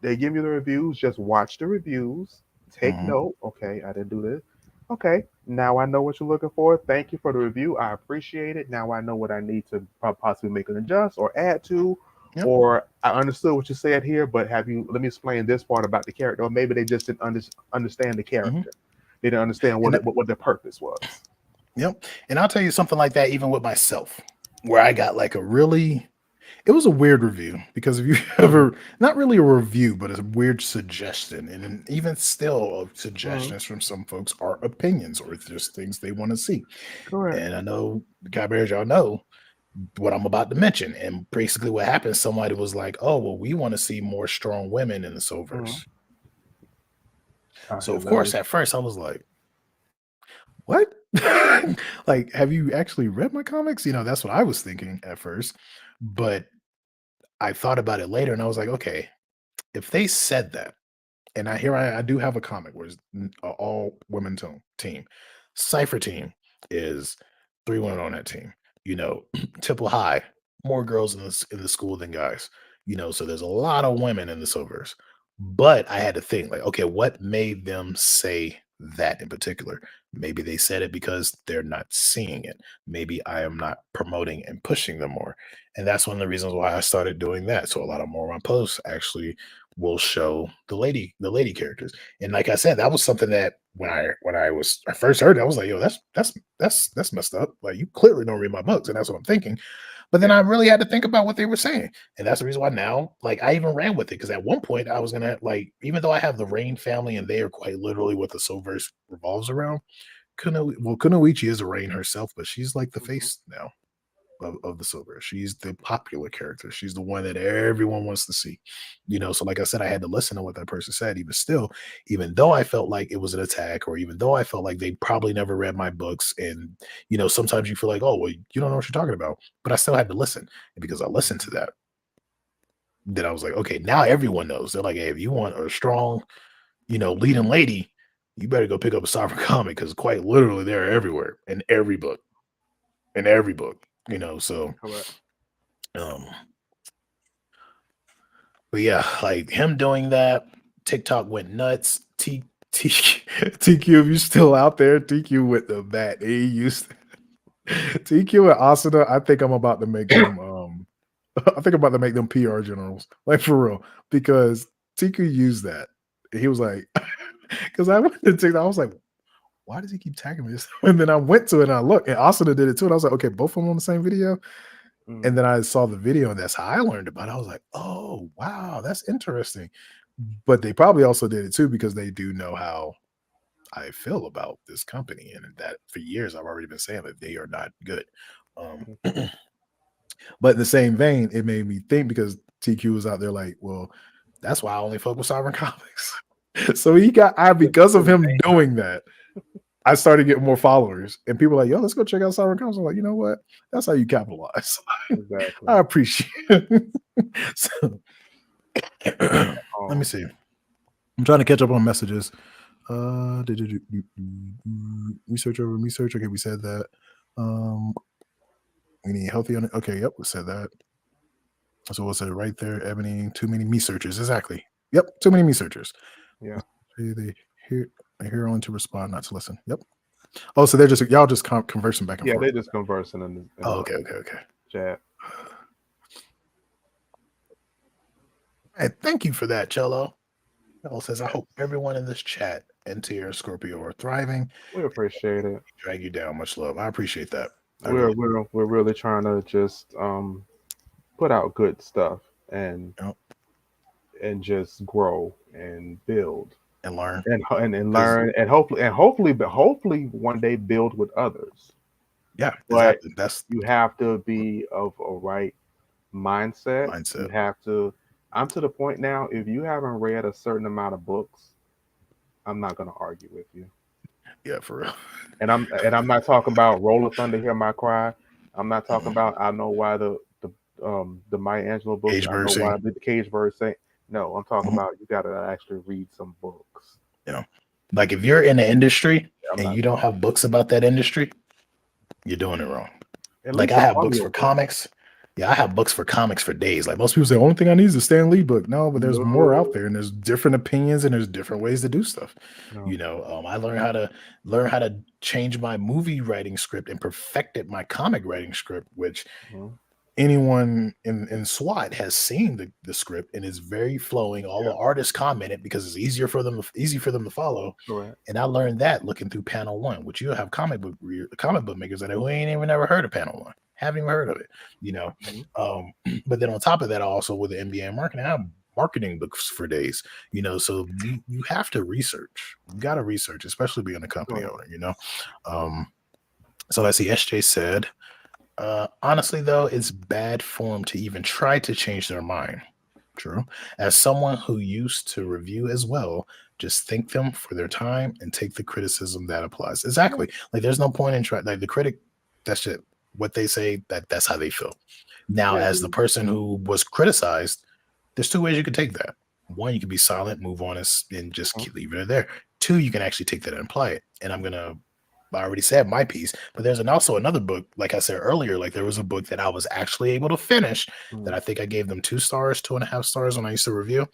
They give you the reviews. Just watch the reviews. Take Mhm, note. Okay, I didn't do this. Okay, now I know what you're looking for. Thank you for the review. I appreciate it. Now I know what I need to possibly make an adjust or add to. yep. Or I understood what you said here, but have you? Let me explain this part about the character. Or maybe they just didn't understand the Mhm. character. They didn't understand And what the purpose was. yep. And I'll tell you something like that even with myself, where I got like it was a weird review because if you Hmm. ever not really a review, but a weird suggestion. And then even still Hmm. suggestions from some folks are opinions or just things they want to see. Correct. And I know the Guy Bears, y'all know what I'm about to mention. And basically what happened, somebody was like, oh, well, we want to see more strong women in the Hmm. Soverse. I So had of course, literally. at first I was like, what? Like, have you actually read my comics? That's what I was thinking at first. But I thought about it later and I was like, okay, if they said that, and I do have a comic where it's a all women team. Cypher team is 3 women on that team. Temple High, more girls in the school than guys. So there's a lot of women in the Silvers. But I had to think like, okay, what made them say that in particular? Maybe they said it because they're not seeing it. Maybe I am not promoting and pushing them more. And that's one of the reasons why I started doing that. So a lot of more of my posts actually will show the lady characters. And like I said, that was something that I first heard it, I was like, yo, that's messed up. Like you clearly don't read my books, and that's what I'm thinking. But then I Yeah. really had to think about what they were saying. And that's the reason why now, like I even ran with it because at one point I was gonna like, even though I have the Rain family and they are quite literally what the Silverse revolves around, Kunoichi is a Rain herself, but she's like the Hmm. face now of the silver. She's the popular character. She's the one that everyone wants to see. So like I said, I had to listen to what that person said, even still, even though I felt like it was an attack, or even though I felt like they probably never read my books. And sometimes you feel like, oh well, you don't know what you're talking about. But I still had to listen. And because I listened to Hmm. that, then I was like, okay, now everyone knows. They're like, hey, if you want a strong, leading lady, you better go pick up a sovereign comic because quite literally they're everywhere in every book. In every book. So Correct. um But yeah, like him doing that, TikTok went nuts. TQ, if you still out there, TQ with the bat. He used TQ and Asuna. I think I'm about to make them. I think I'm about to make them PR generals, like for real, because TQ used that. He was like, because I went to TikTok, I was like, why does he keep tagging me this? And then I went to it and I looked, and Austin did it too. And I was like, okay, both of them on the same video. And then I saw the video, and that's how I learned about it. I was like, oh, wow, that's interesting. But they probably also did it too because they do know how I feel about this company, and that for years I've already been saying that they are not good. But in the same vein, it made me think because TQ was out there like, well, that's why I only fuck with Sovereign Comics. So because of him doing that, I started getting more followers, and people were like, yo, let's go check out Sovereign Comics. I'm like, you know what? That's how you capitalize. Exactly. I appreciate it. So, let me see. I'm trying to catch up on messages. Research over research. Okay, we said that. We need healthy on it. Okay, yep, we said that. So we'll say right there, Ebony, too many me searchers. Exactly. Yep, too many me searchers. Yeah. They hear only to respond, not to listen. Yep. Oh, so they're just y'all just conversing back and forth. Yeah, they're just conversing in the okay. chat. Hey, thank you for that, Cello. Cello says, I hope everyone in this chat and Tier Scorpio are thriving. We appreciate it. Drag you down. Much love. I appreciate that. We're really trying to just put out good stuff and just grow and build and learn and learn and hopefully one day build with others. Yeah, but exactly. You have to be of a right mindset. You have to. I'm to the point now. If you haven't read a certain amount of books, I'm not going to argue with you. Yeah, for real. And I'm not talking about Roll of Thunder, Hear My Cry. I'm not talking about I know why the Maya Angelou book. I know why the Cage Bird say. No, I'm talking about you got to actually read some books. Yeah, like if you're in the industry and you don't have books about that industry, you're doing it wrong. Like I have books for comics. Yeah, I have books for comics for days. Like most people say, the only thing I need is a Stan Lee book. No, but there's more out there, and there's different opinions, and there's different ways to do stuff. No. You know, I learned how to change my movie writing script and perfected my comic writing script, which anyone in SWAT has seen the script, and it's very flowing. All the artists commented because it's easy for them to follow. Correct. And I learned that looking through Panel One, which you have comic book makers that who ain't even never heard of Panel One. Haven't even heard of it, you know. But then on top of that, also with the MBA marketing, I have marketing books for days, you know. So you have to research. You got to research, especially being a company owner, you know. So let's see. SJ said, honestly, though, it's bad form to even try to change their mind. True. As someone who used to review as well, just thank them for their time and take the criticism that applies. Exactly. Like there's no point in trying. Like the critic, that's it. What they say, that's how they feel. Now, as the person who was criticized, there's two ways you can take that. One, you can be silent, move on, and just keep leaving it there. Two, you can actually take that and apply it. And I already said my piece, but there's also another book, like I said earlier, like there was a book that I was actually able to finish that I think I gave them 2 stars, 2.5 stars when I used to review.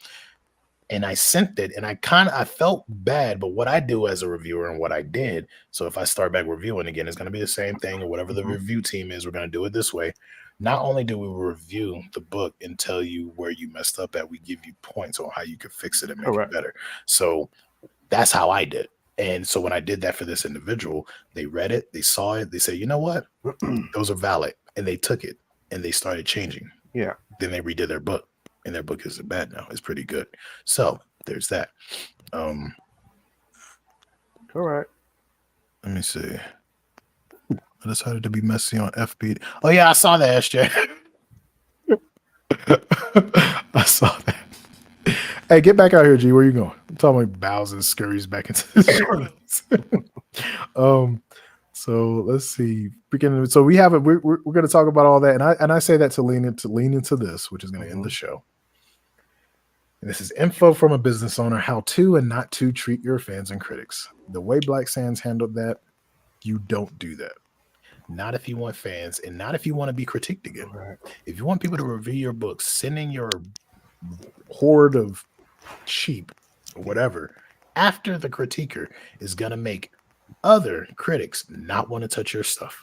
And I sent it, and I felt bad, but what I do as a reviewer and what I did, so if I start back reviewing again, it's going to be the same thing, or whatever the review team is, we're going to do it this way. Not only do we review the book and tell you where you messed up at, we give you points on how you can fix it and make it better. So that's how I did. And so when I did that for this individual, they read it, they saw it, they said, you know what? Those are valid. And they took it and they started changing. Yeah. Then they redid their book. And their book isn't bad now. It's pretty good. So there's that. Correct. Let me see. I decided to be messy on FB. Oh yeah, I saw that, SJ. I saw that. Hey, get back out here, G. Where you going? I'm talking about bows and scurries back into the show. So let's see. So we have it. We're going to talk about all that, and I say that to lean into this, which is going to end the show. And this is info from a business owner: how to and not to treat your fans and critics. The way Black Sands handled that, you don't do that. Not if you want fans, and not if you want to be critiqued again. Right. If you want people to review your books, send in your horde of sheep or whatever after the critiquer is going to make other critics not want to touch your stuff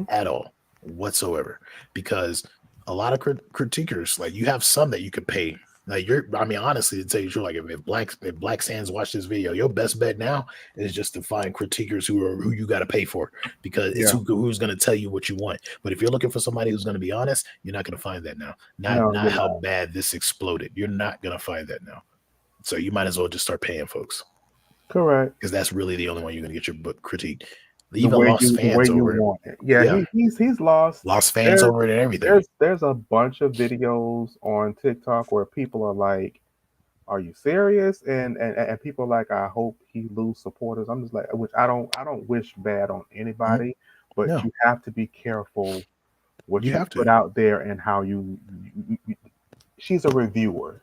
at all whatsoever, because a lot of critiquers, like you have some that you could pay Like I mean, honestly, to tell you the truth, like if Black Sands watch this video, your best bet now is just to find critiquers who you got to pay for, because it's Yeah. who's going to tell you what you want. But if you're looking for somebody who's going to be honest, you're not going to find that now. Not No, not you're how not. bad this exploded. You're not going to find that now. So you might as well just start paying folks, Correct. because that's really the only one you're going to get your book critiqued. The Even way lost fans you over it. want it. Yeah, Yeah, he's lost. lost fans There's over it and everything. there's a bunch of videos on TikTok where people are like, "Are you serious?" And people are like, "I hope he lose supporters." I'm just like, which I don't wish bad on Mhm. anybody, but No, you have to be careful what You you have put to. out there and how she's a reviewer.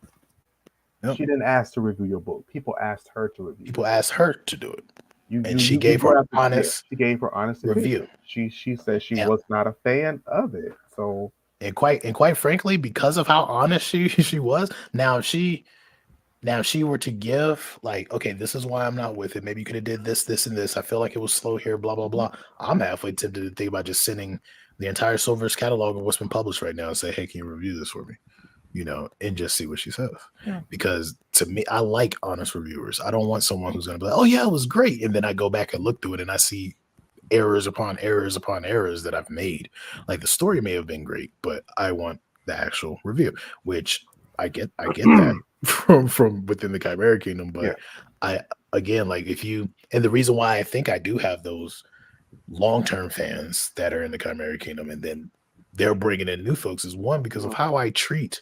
Yep. She didn't ask to review your book. People asked her to review people it. asked her to do it, and she You gave brought her up honest she gave her honest review. opinion. She said she And was not a fan of it. So quite frankly, because of how honest she was, now if she were to give like, okay, this is why I'm not with it. Maybe you could have did this, and this. I feel like it was slow here, blah blah blah. I'm halfway tempted to think about just sending the entire Silver's catalog of what's been published right now and say, hey, can you review this for me? And just see what she says. yeah. Because to me, I like honest reviewers. I don't want someone who's going to be like, oh yeah, it was great, and then I go back and look through it and I see errors upon errors upon errors that I've made. Like the story may have been great, but I want the actual review, which I get that from within the Chimera Kingdom. Yeah. But I again, like if you, and the reason why I think I do have those long-term fans that are in the Chimera Kingdom, and then they're bringing in new folks, is one, because of how I treat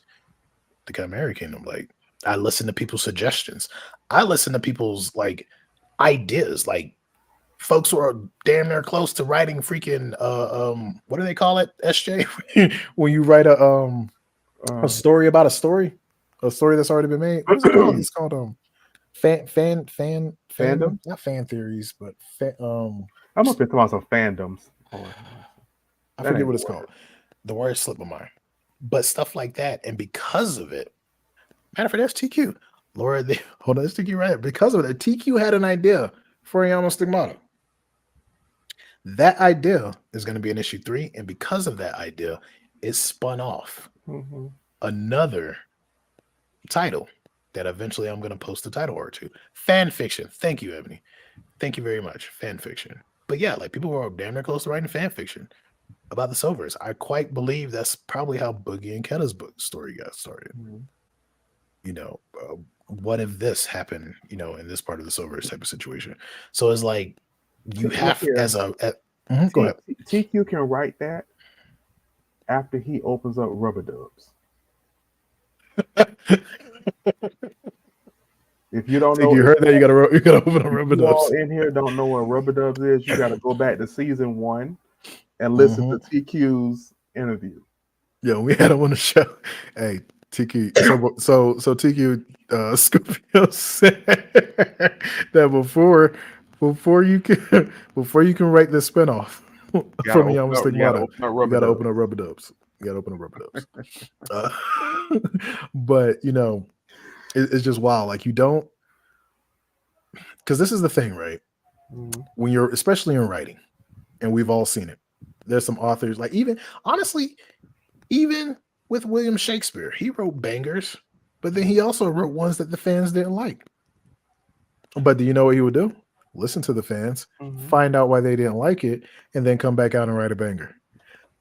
the Chimera Kingdom. Like I listen to people's suggestions. I listen to people's like ideas. Like folks who are damn near close to writing freaking what do they call it, SJ? When you write a Uh, story about a story that's already been made. What is it called? It's called fan Fandom? not fan theories, but I'm up here talking about some fandoms. Oh, I that forget ain't what the it's word. called. The word slipped my mind. But stuff like that, and because of it, matter of fact, that's TQ. Laura, hold on, that's TQ right there. Because of it, TQ had an idea for Yama Stigmata. That idea is going to be in issue 3, and because of that idea, it spun off Mhm. another title that eventually I'm going to post the title art to. Fan fiction. Thank you, Ebony. Thank you very much. Fan fiction. But yeah, like people who are damn near close to writing fan fiction about the Silvers. I quite believe that's probably how Boogie and Ketta's book story got started. Mhm. What if this happened, in this part of the Silvers type of situation? So it's like you Look have here. go ahead. TQ can write that after he opens up Rubber Dubs. If you don't Think know, you if heard that? You gotta open a rubber you all dubs. in here don't know what Rubber Dubs is, you got to go back to season 1 and listen to Mhm. TQ's interview. Yeah, we had him on the show. Hey, TQ. So TQ Scorpio said that before you can write this spinoff You gotta from open Yama up. You gotta Stigmata, open up you Rubber gotta Dubs. open up rubber dubs. You gotta open up rubber dubs. But it's just wild. Like you don't, because this is the thing, right? Mhm. When you're, especially in writing, and we've all seen it. There's some authors, like even honestly, even with William Shakespeare, he wrote bangers, but then he also wrote ones that the fans didn't like. But do you know what he would do? Listen to the fans, Mhm. find out why they didn't like it, and then come back out and write a banger.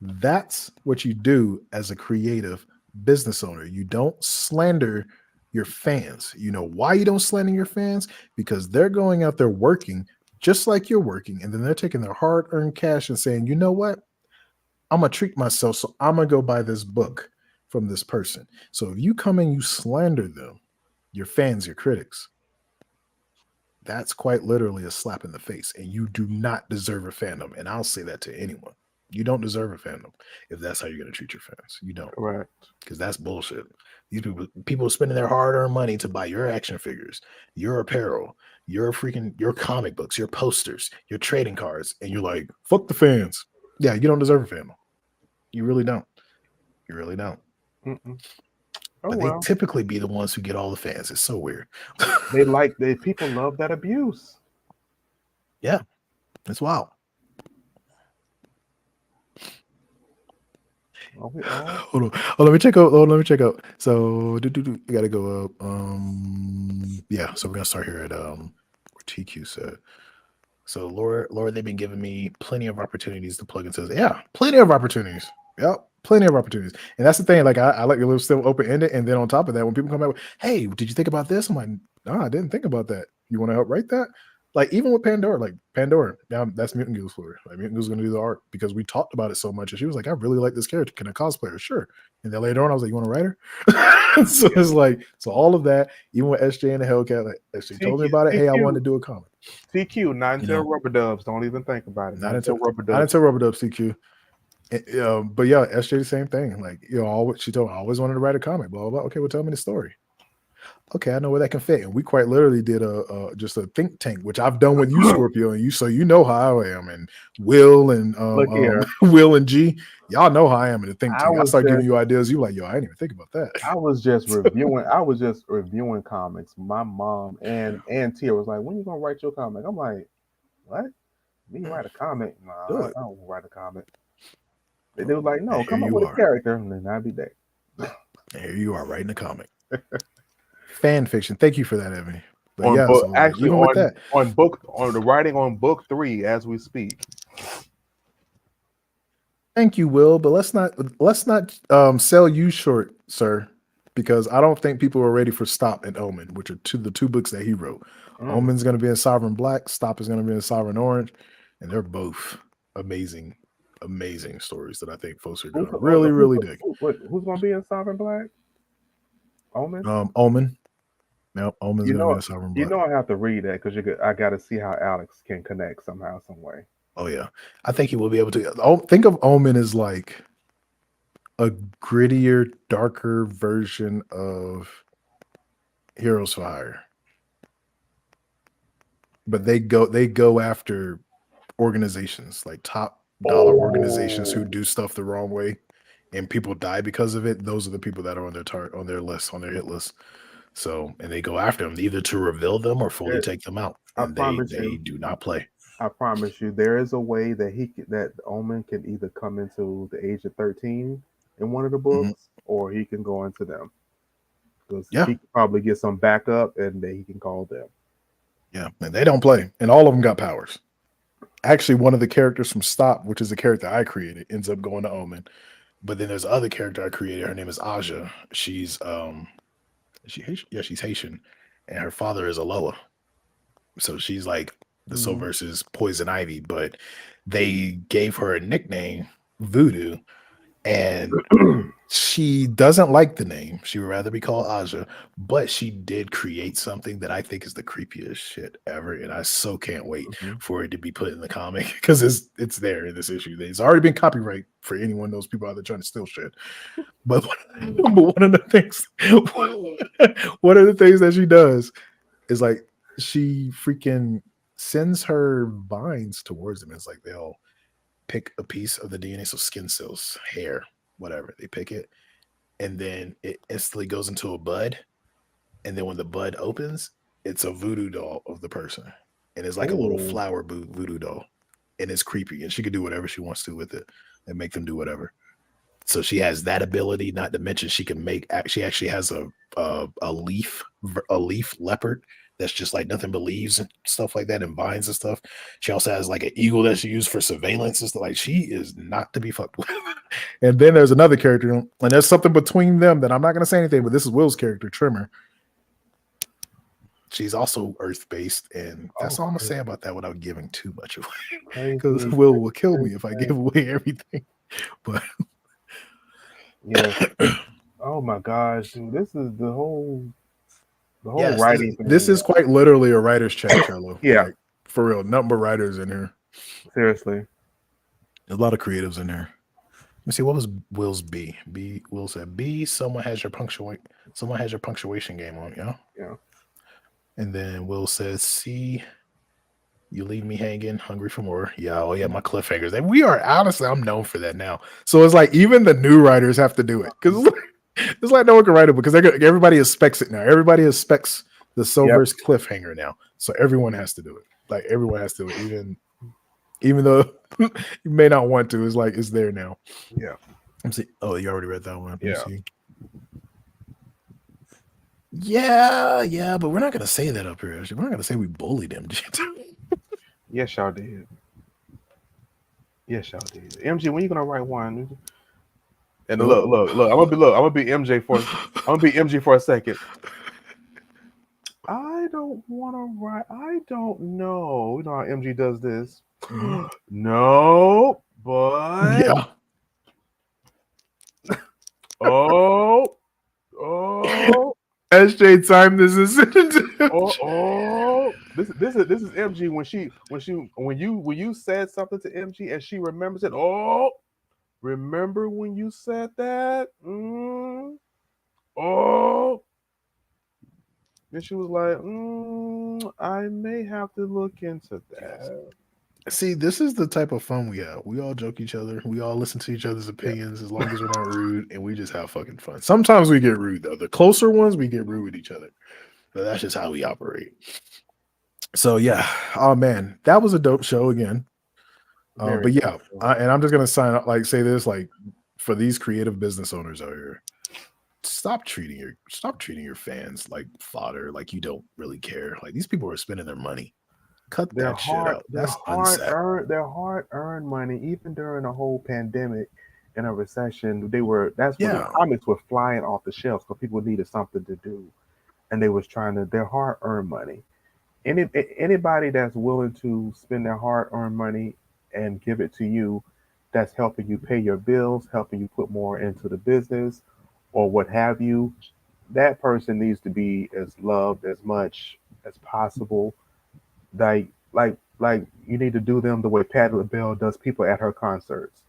That's what you do as a creative business owner. You don't slander your fans. You know why you don't slander your fans? Because they're going out there working just like you're working, and then they're taking their hard earned cash and saying, you know what? I'm going to treat myself. So I'm going to go buy this book from this person. So if you come and you slander them, your fans, your critics, that's quite literally a slap in the face. And you do not deserve a fandom. And I'll say that to anyone. You don't deserve a fandom if that's how you're going to treat your fans. You don't, Correct. because that's bullshit. These people are spending their hard-earned money to buy your action figures, your apparel, your comic books, your posters, your trading cards, and you're like, fuck the fans. Yeah, you don't deserve a fandom. You really don't. You really don't. Mm-mm. Oh But they well, typically be the ones who get all the fans. It's so weird. people love that abuse. Yeah, it's wild. Hold on. Oh, let me check out. Oh, let me check out. So, I gotta go up. Yeah. So we're gonna start here at where TQ said. So, Laura, they've been giving me plenty of opportunities to plug into this. Yeah, plenty of opportunities. Yep, plenty of opportunities. And that's the thing. Like, I like to live still open ended. And then on top of that, when people come out with, "Hey, did you think about this?" I'm like, "No, I didn't think about that. You want to help write that?" Like, even with Pandora, now that's Mutant Goose for her. Like, Mutant Goose is going to do the art because we talked about it so much. And she was like, "I really like this character. Can I cosplay her?" Sure. And then later on, I was like, "You want to write her?" So it's like, so all of that, even with SJ and the Hellcat, like, SJ told me about it. Hey, I wanted to do a comic. TQ, not until You know? Rubber Dubs. Don't even think about it. Not until Rubber not Dubs. until Rubber Dub CQ. But yeah, SJ the same thing. Like, always, she told me I always wanted to write a comic. Blah blah blah. Okay, well, tell me the story. Okay, I know where that can fit. And we quite literally did just a think tank, which I've done with you, Scorpio, and you, so you know how I am, and Will and Look here. Will and G, y'all know how I am in the think tank. I was start giving just- you ideas. You like, yo, I didn't even think about that. I was just reviewing comics. My mom and Tia was like, "When you gonna write your comic?" I'm like, "What? Me write a comic? Do Nah, I it. don't write a comic." They was like, "No, And come here up you with a are. character," and then I'd be there. And here you are writing a comic. Fan fiction. Thank you for that, Ebony. But On yeah, book, so actually even with that, on the writing on book 3 as we speak. thank you, Will. But let's not sell you short, sir, because I don't think people are ready for Stop and Omen, which are the two books that he wrote. Omen's going to be in Sovereign Black. Stop is going to be in Sovereign Orange, and they're both amazing stories that I think folks are going to really dig. Who's gonna be in Sovereign Black? Omen. Omen. No, Omen's going to be in Sovereign Black. You know I have to read that because I got to see how Alex can connect somehow, some way. Oh yeah, I think he will be able to. Think of Omen as like a grittier, darker version of Heroes for Hire. But they go after organizations, like top dollar organizations who do stuff the wrong way, and people die because of it. Those are the people that are on their list, on their hit list. So, and they go after them either to reveal them or fully take them out. And they do not play. I promise you, there is a way that Omen can either come into the age of 13 in one of the books, or he can go into them. Because he can probably get some backup, and then he can call them. Yeah, and they don't play, and all of them got powers. Actually, one of the characters from Stop, which is a character I created, ends up going to Omen. But then there's other character I created. Her name is Aja. She's she's Haitian, and her father is Aloha. So she's like the Soul versus Poison Ivy, but they gave her a nickname, Voodoo, and she doesn't like the name. She would rather be called Aja, but she did create something that I think is the creepiest shit ever, and I so can't wait for it to be put in the comic because it's there in this issue. It's already been copyright for anyone those people out there trying to steal shit. But one of the things that she does is like she freaking sends her vines towards them. It's like they'll pick a piece of the DNA, so skin cells, hair, whatever. They pick it, and then it instantly goes into a bud. And then when the bud opens, it's a voodoo doll of the person. And it's like a little flower voodoo doll. And it's creepy. And she can do whatever she wants to with it and make them do whatever. So she has that ability, not to mention she can make, she actually has a leaf leopard that's just like nothing but leaves and stuff like that and vines and stuff. She also has like an eagle that she used for surveillance and stuff. Like, she is not to be fucked with. And then there's another character, and there's something between them that I'm not going to say anything, but this is Will's character, Trimmer. She's also earth-based, and that's all I'm going to say about that without giving too much away. Because Will kill me if I give away everything. But yeah. Oh my gosh, dude, this is the whole writing. This is quite literally a writer's chat, Cello. Yeah, like, for real. Number of writers in here. Seriously, a lot of creatives in there. Let me see. What was Will's B? Will said B. Someone has your punctuation game on. Yeah. And then Will says C. You leave me hanging, hungry for more. Yeah, oh yeah, my cliffhangers. And we are honestly, I'm known for that now. So it's like even the new writers have to do it because it's like no one can write it because everybody expects it now. Everybody expects the Silver's cliffhanger now, so everyone has to do it. Like everyone has to do it, even though you may not want to. It's like it's there now. Yeah. Let me see. Oh, you already read that one. Let me Yeah. see. Yeah, but we're not gonna say that up here. We're not gonna say we bullied him. Yes, y'all did. Yes, y'all did. MG, when you gonna write one? And look. I'm gonna be MJ for. I'm gonna be MG for a second. I don't want to write. I don't know. You know how MG does this. Mhm. No, but Yeah. oh, SJ time this is this is MG when you said something to MG and she remembers it. Oh, remember when you said that? Oh, then she was like, I may have to look into that. See, this is the type of fun we have. We all joke each other. We all listen to each other's opinions as long as we're not rude, and we just have fucking fun. Sometimes we get rude though. The closer ones, we get rude with each other. But that's just how we operate. So yeah, oh man, that was a dope show again. But yeah, and I'm just gonna sign up, like say this, like for these creative business owners out here, stop treating your fans like fodder, like you don't really care. Like these people are spending their money. Cut that shit out. That's unsaid. Their hard earned money, even during the whole pandemic and a recession, that's when the comics were flying off the shelves because people needed something to do, and they was trying to their hard earned money. Anybody that's willing to spend their hard earned money and give it to you, that's helping you pay your bills, helping you put more into the business, or what have you, that person needs to be as loved as much as possible. Like you need to do them the way Patti LaBelle does people at her concerts.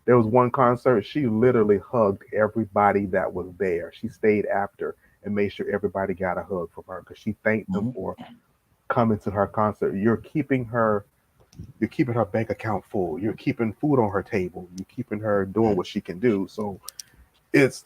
There was one concert she literally hugged everybody that was there. She stayed after and made sure everybody got a hug from her because she thanked them for coming to her concert. You're keeping her bank account full. You're keeping food on her table. You're keeping her doing what she can do. So it's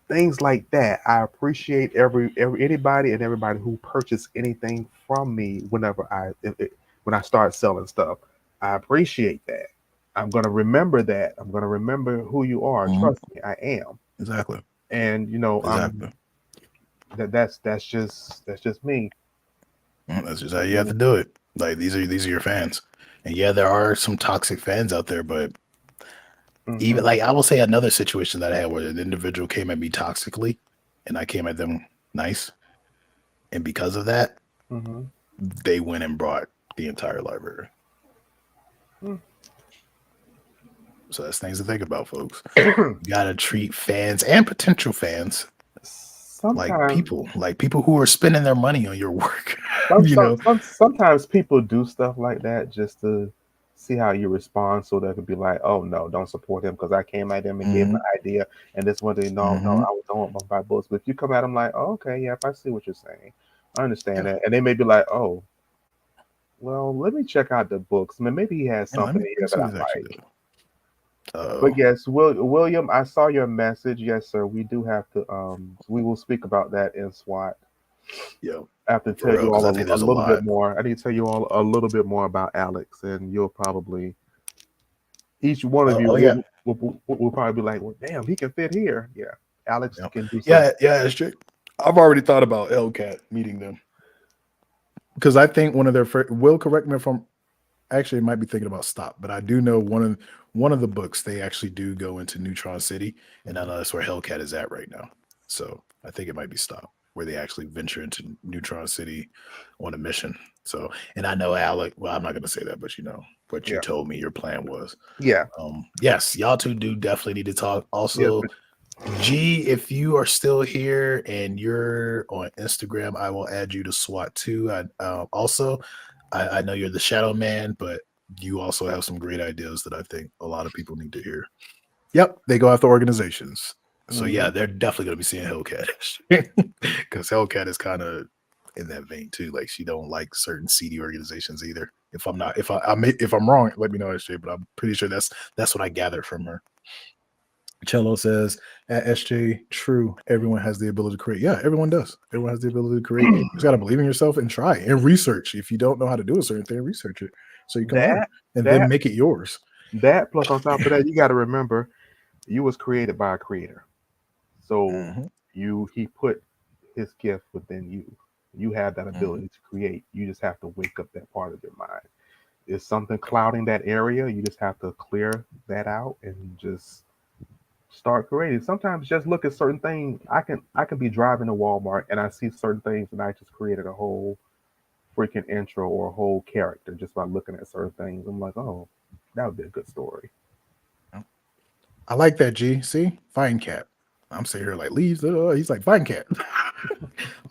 things like that. I appreciate every anybody and everybody who purchased anything from me when I start selling stuff. I appreciate that. I'm gonna remember that. I'm gonna remember who you are. Trust me, I am. Exactly. And that's just me. That's just how you have to do it. Like these are your fans. And yeah, there are some toxic fans out there, but even like I will say another situation that I had where an individual came at me toxically and I came at them nice. And because of that, they went and brought the entire library. So that's things to think about, folks. You gotta treat fans and potential fans like people who are spending their money on your work. Sometimes people do stuff like that just to see how you respond, so they could be like, "Oh no, don't support him because I came at him and gave him an idea, and this one day, no, I don't want my books." But if you come at them like, "Oh, okay, yeah, if I see what you're saying, I understand that," and they may be like, "Oh, well, let me check out the books. I mean, maybe he has something here that I like." But yes, William, I saw your message. Yes, sir. We do have to. We will speak about that in SWAT. Yeah. I have to tell you all a little bit more. I need to tell you all a little bit more about Alex, and you'll probably each one of you will probably be like, "Well, damn, he can fit here." Yeah, Alex can do. Yeah, it's true. I've already thought about Hellcat meeting them because I think one of their first. Will correct me if I'm actually might be thinking about Stop, but I do know one of the books they actually do go into Neutron City, and I know that's where Hellcat is at right now. So I think it might be Stop, where they actually venture into Neutron City on a mission. So, and I know Alec. Well, I'm not going to say that, but you know what you told me your plan was. Yeah. Yes, y'all two do definitely need to talk. Also, G, if you are still here and you're on Instagram, I will add you to SWAT too. I know you're the shadow man, but you also have some great ideas that I think a lot of people need to hear. Yep, they go after organizations. So yeah, they're definitely going to be seeing Hellcat because Hellcat is kind of in that vein too. Like she don't like certain seedy organizations either. If I'm wrong, let me know, SJ. But I'm pretty sure that's what I gathered from her. Cello says at SJ, true. Everyone has the ability to create. Yeah, everyone does. Everyone has the ability to create. You just got to believe in yourself and try and research. If you don't know how to do a certain thing, research it so you can learn and then make it yours. That plus on top of that, you got to remember You was created by a creator, so Mhm, he put his gift within you. You have that mhm. ability to create. You just have to wake up that part of your mind. Is something clouding that area? You just have to clear that out and just start creating. Sometimes just look at certain things. I can be driving to Walmart and I see certain things and I just created a whole freaking intro or a whole character just by looking at certain things. I'm like, oh, that would be a good story. I like that, G. See? Fine cat. I'm sitting here like leaves. He's like, fine cat.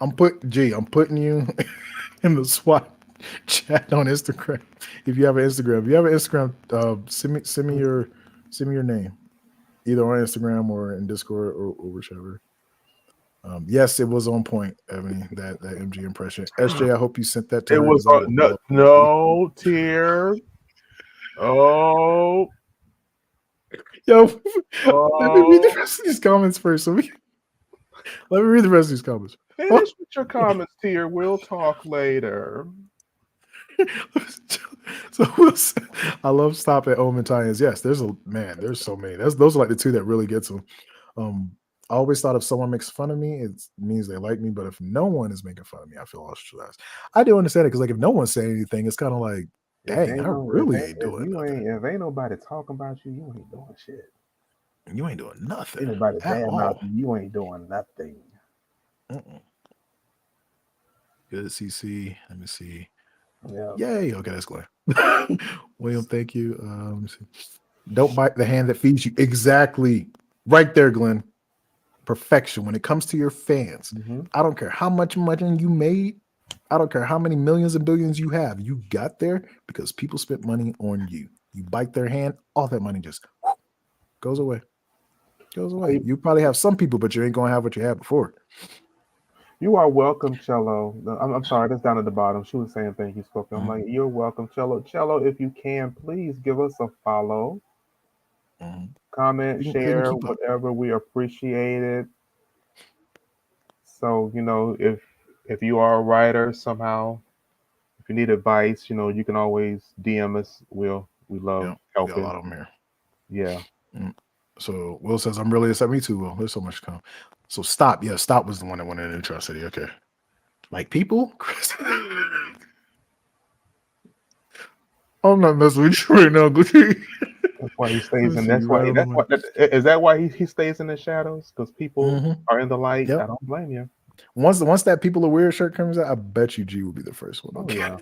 I'm putting you in the SWAT chat on Instagram. If you have an Instagram, send me your name. Either on Instagram or in Discord or whichever. Yes, it was on point, Ebony, that MG impression. SJ, I hope you sent that to It her was because I would no, love to see. no tears. Oh, Yo, let me read the oh. rest of these comments first. Let me read the rest of these comments. Oh, Finish with your comments, Tier. We'll talk later. so I love stop at Omen tie-ins. Yes, there's so many. Those are like the two that really gets them. Um, I always thought if someone makes fun of me, it means they like me. But if no one is making fun of me, I feel ostracized. I do understand it because like if no one's saying anything, it's kind of like, If dang, ain't I no, really ain't doing nothing. if ain't nobody talking about you, you ain't doing shit. You ain't doing nothing Ain't nobody at bad all. mouthing you, ain't doing nothing. Mm-mm. Good CC. Let me see. Yeah. Yay. Okay, that's Glenn. William, thank you. Let me see. Don't bite the hand that feeds you. Exactly. Right there, Glenn. Perfection. When it comes to your fans, Hmm. I don't care how much money you made. I don't care how many millions and billions you have. You got there because people spent money on you. You bite their hand, all that money just goes away. Goes away. You probably have some people, but you ain't gonna have what you had before. You are welcome, Cello. No, I'm sorry, that's down at the bottom. She was saying thank you, spoken. I'm Mhm, like, you're welcome, Cello. Cello, if you can, please give us a follow, mhm. comment, So you can share, keep up. whatever. We appreciate it. So, if you are a writer somehow, if you need advice, you can always DM us. We love Yeah, we got a helping. lot of them here. Yeah. Mm. So Will says, I'm really upset. Me too, Will. There's so much to come. So stop. Yeah, stop was the one that went in the intro city. Okay. Like people? I'm not messing with you right now. Gucci. That's why he Let stays me in. see. That's You right why. on the That's money. what. Is that why he stays in the shadows? Because people Hmm. are in the light. I Yep. don't blame you. Once that people are weird shirt comes out, I bet you G will be the first one. Oh Okay. yeah.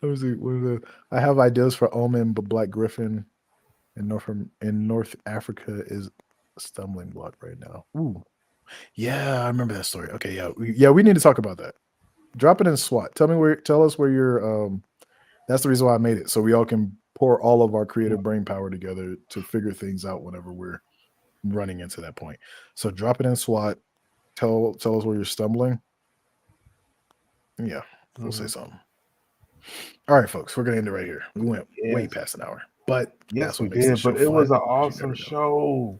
Let me see. I have ideas for Omen, but Black Griffin in North Africa is a stumbling block right now. Ooh. Yeah, I remember that story. Okay, we need to talk about that. Drop it in SWAT. Tell us where you're that's the reason why I made it. So we all can pour all of our creative brain power together to figure things out whenever we're running into that point. So drop it in SWAT. Tell us where you're stumbling. Yeah, we'll say Mhm. something. All right, folks, we're gonna end it right here. We went way Yes. past an hour, but Yes, that's we what makes this did. show But it was fun. an 'Cause you awesome never know. show.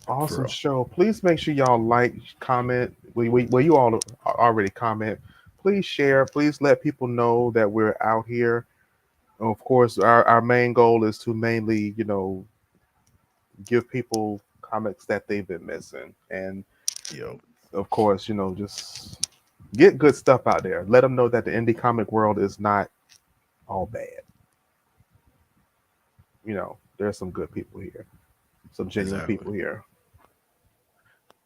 For Awesome real. show. Please make sure y'all like, comment. Well, you all already comment. Please share. Please let people know that we're out here. Of course, our main goal is to mainly, give people comics that they've been missing. And Yo, of course, just get good stuff out there. Let them know that the indie comic world is not all bad. There's some good people here, some genuine exactly. people here.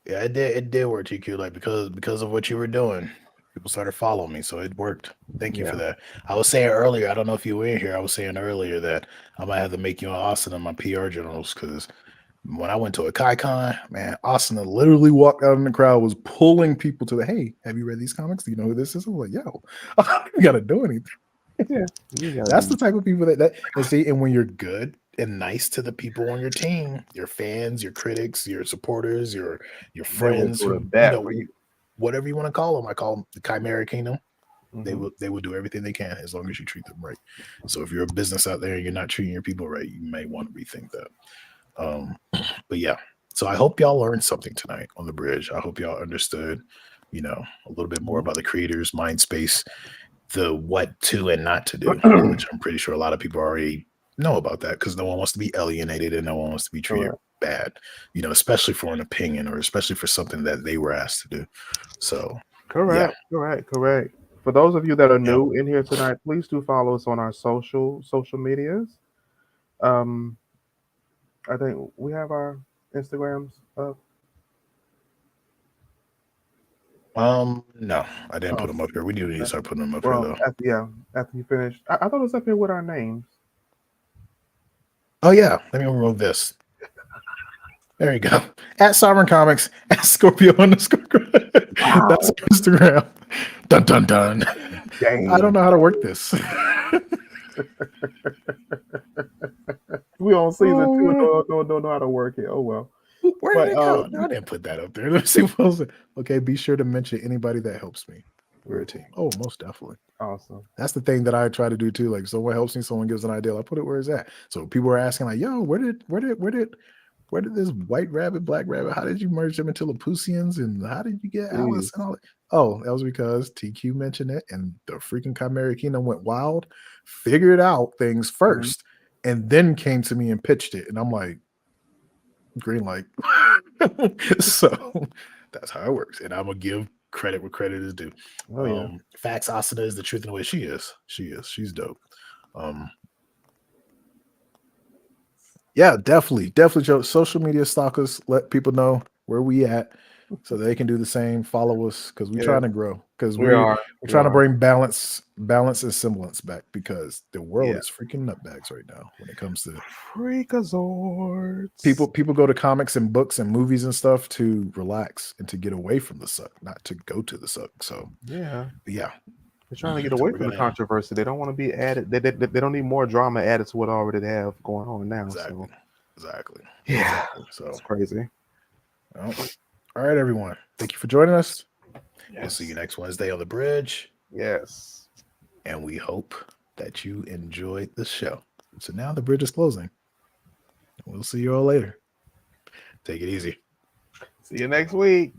Yeah, it did work, GQ. Like because of what you were doing, people started following me, so it worked. Thank you for Yeah. that. I was saying earlier, I don't know if you were in here. I was saying earlier that I might have to make you an Austin on my PR journals because when I went to a KaiCon, man, Austin literally walked out in the crowd, was pulling people to the hey, have you read these comics? Do you know who this is? I'm like, yo, I don't gotta do anything. Yeah. You gotta That's the be. type of people that and see, and when you're good and nice to the people on your team, your fans, your critics, your supporters, your They will friends, go to who bat for you. whatever you want to call them. I call them the Chimera Kingdom. Hmm. They will do everything they can as long as you treat them right. So if you're a business out there and you're not treating your people right, you may want to rethink that. But yeah, so I hope y'all learned something tonight on the bridge. I hope y'all understood, a little bit more about the creator's mind space, the what to and not to do, which I'm pretty sure a lot of people already know about that because no one wants to be alienated and no one wants to be treated bad, especially for an opinion or especially for something that they were asked to do. So, Correct. For those of you that are yeah. new in here tonight, please do follow us on our social medias. Um, I think we have our Instagrams up. No, I didn't put them up here. We need to start putting them up here Well, though. after you finish, I thought it was up here with our names. Oh yeah, let me remove this. There you go. At Sovereign Comics, at Scorpio _ That's our Instagram. Dun dun dun. Dang. I don't know how to work this. We on season Oh, 2 man. don't know how to work it. Oh well. Where But did it go? No, I didn't put that up there. Let's see what else. Okay, be sure to mention anybody that helps me. We're a team. Oh, most definitely. Awesome. That's the thing that I try to do too. Like, someone helps me, someone gives an idea, I put it where it's at. So people are asking, like, yo, where did this white rabbit, black rabbit, how did you merge them into Lapusians? And how did you get Alice and all that? Oh, that was because TQ mentioned it and the freaking Chimera Kingdom went wild, figured out things 1st, and then came to me and pitched it. And I'm like, green light. So that's how it works. And I'm gonna give credit where credit is due. Facts Asuna is the truth in the way she is. She's dope. Yeah, definitely social media stalkers, let people know where we at so they can do the same, follow us because we're trying to grow, because we're trying to bring balance and semblance back, because the world is freaking nutbags right now when it comes to Freakazoids. People go to comics and books and movies and stuff to relax and to get away from the suck, not to go to the suck. So yeah, they're trying to get away from the controversy. They don't want to be added. They don't need more drama added to what already they have going on now. Exactly. Yeah. So it's crazy. Well, all right, everyone. Thank you for joining us. Yes. We'll see you next Wednesday on the bridge. Yes. And we hope that you enjoyed the show. So now the bridge is closing. We'll see you all later. Take it easy. See you next week.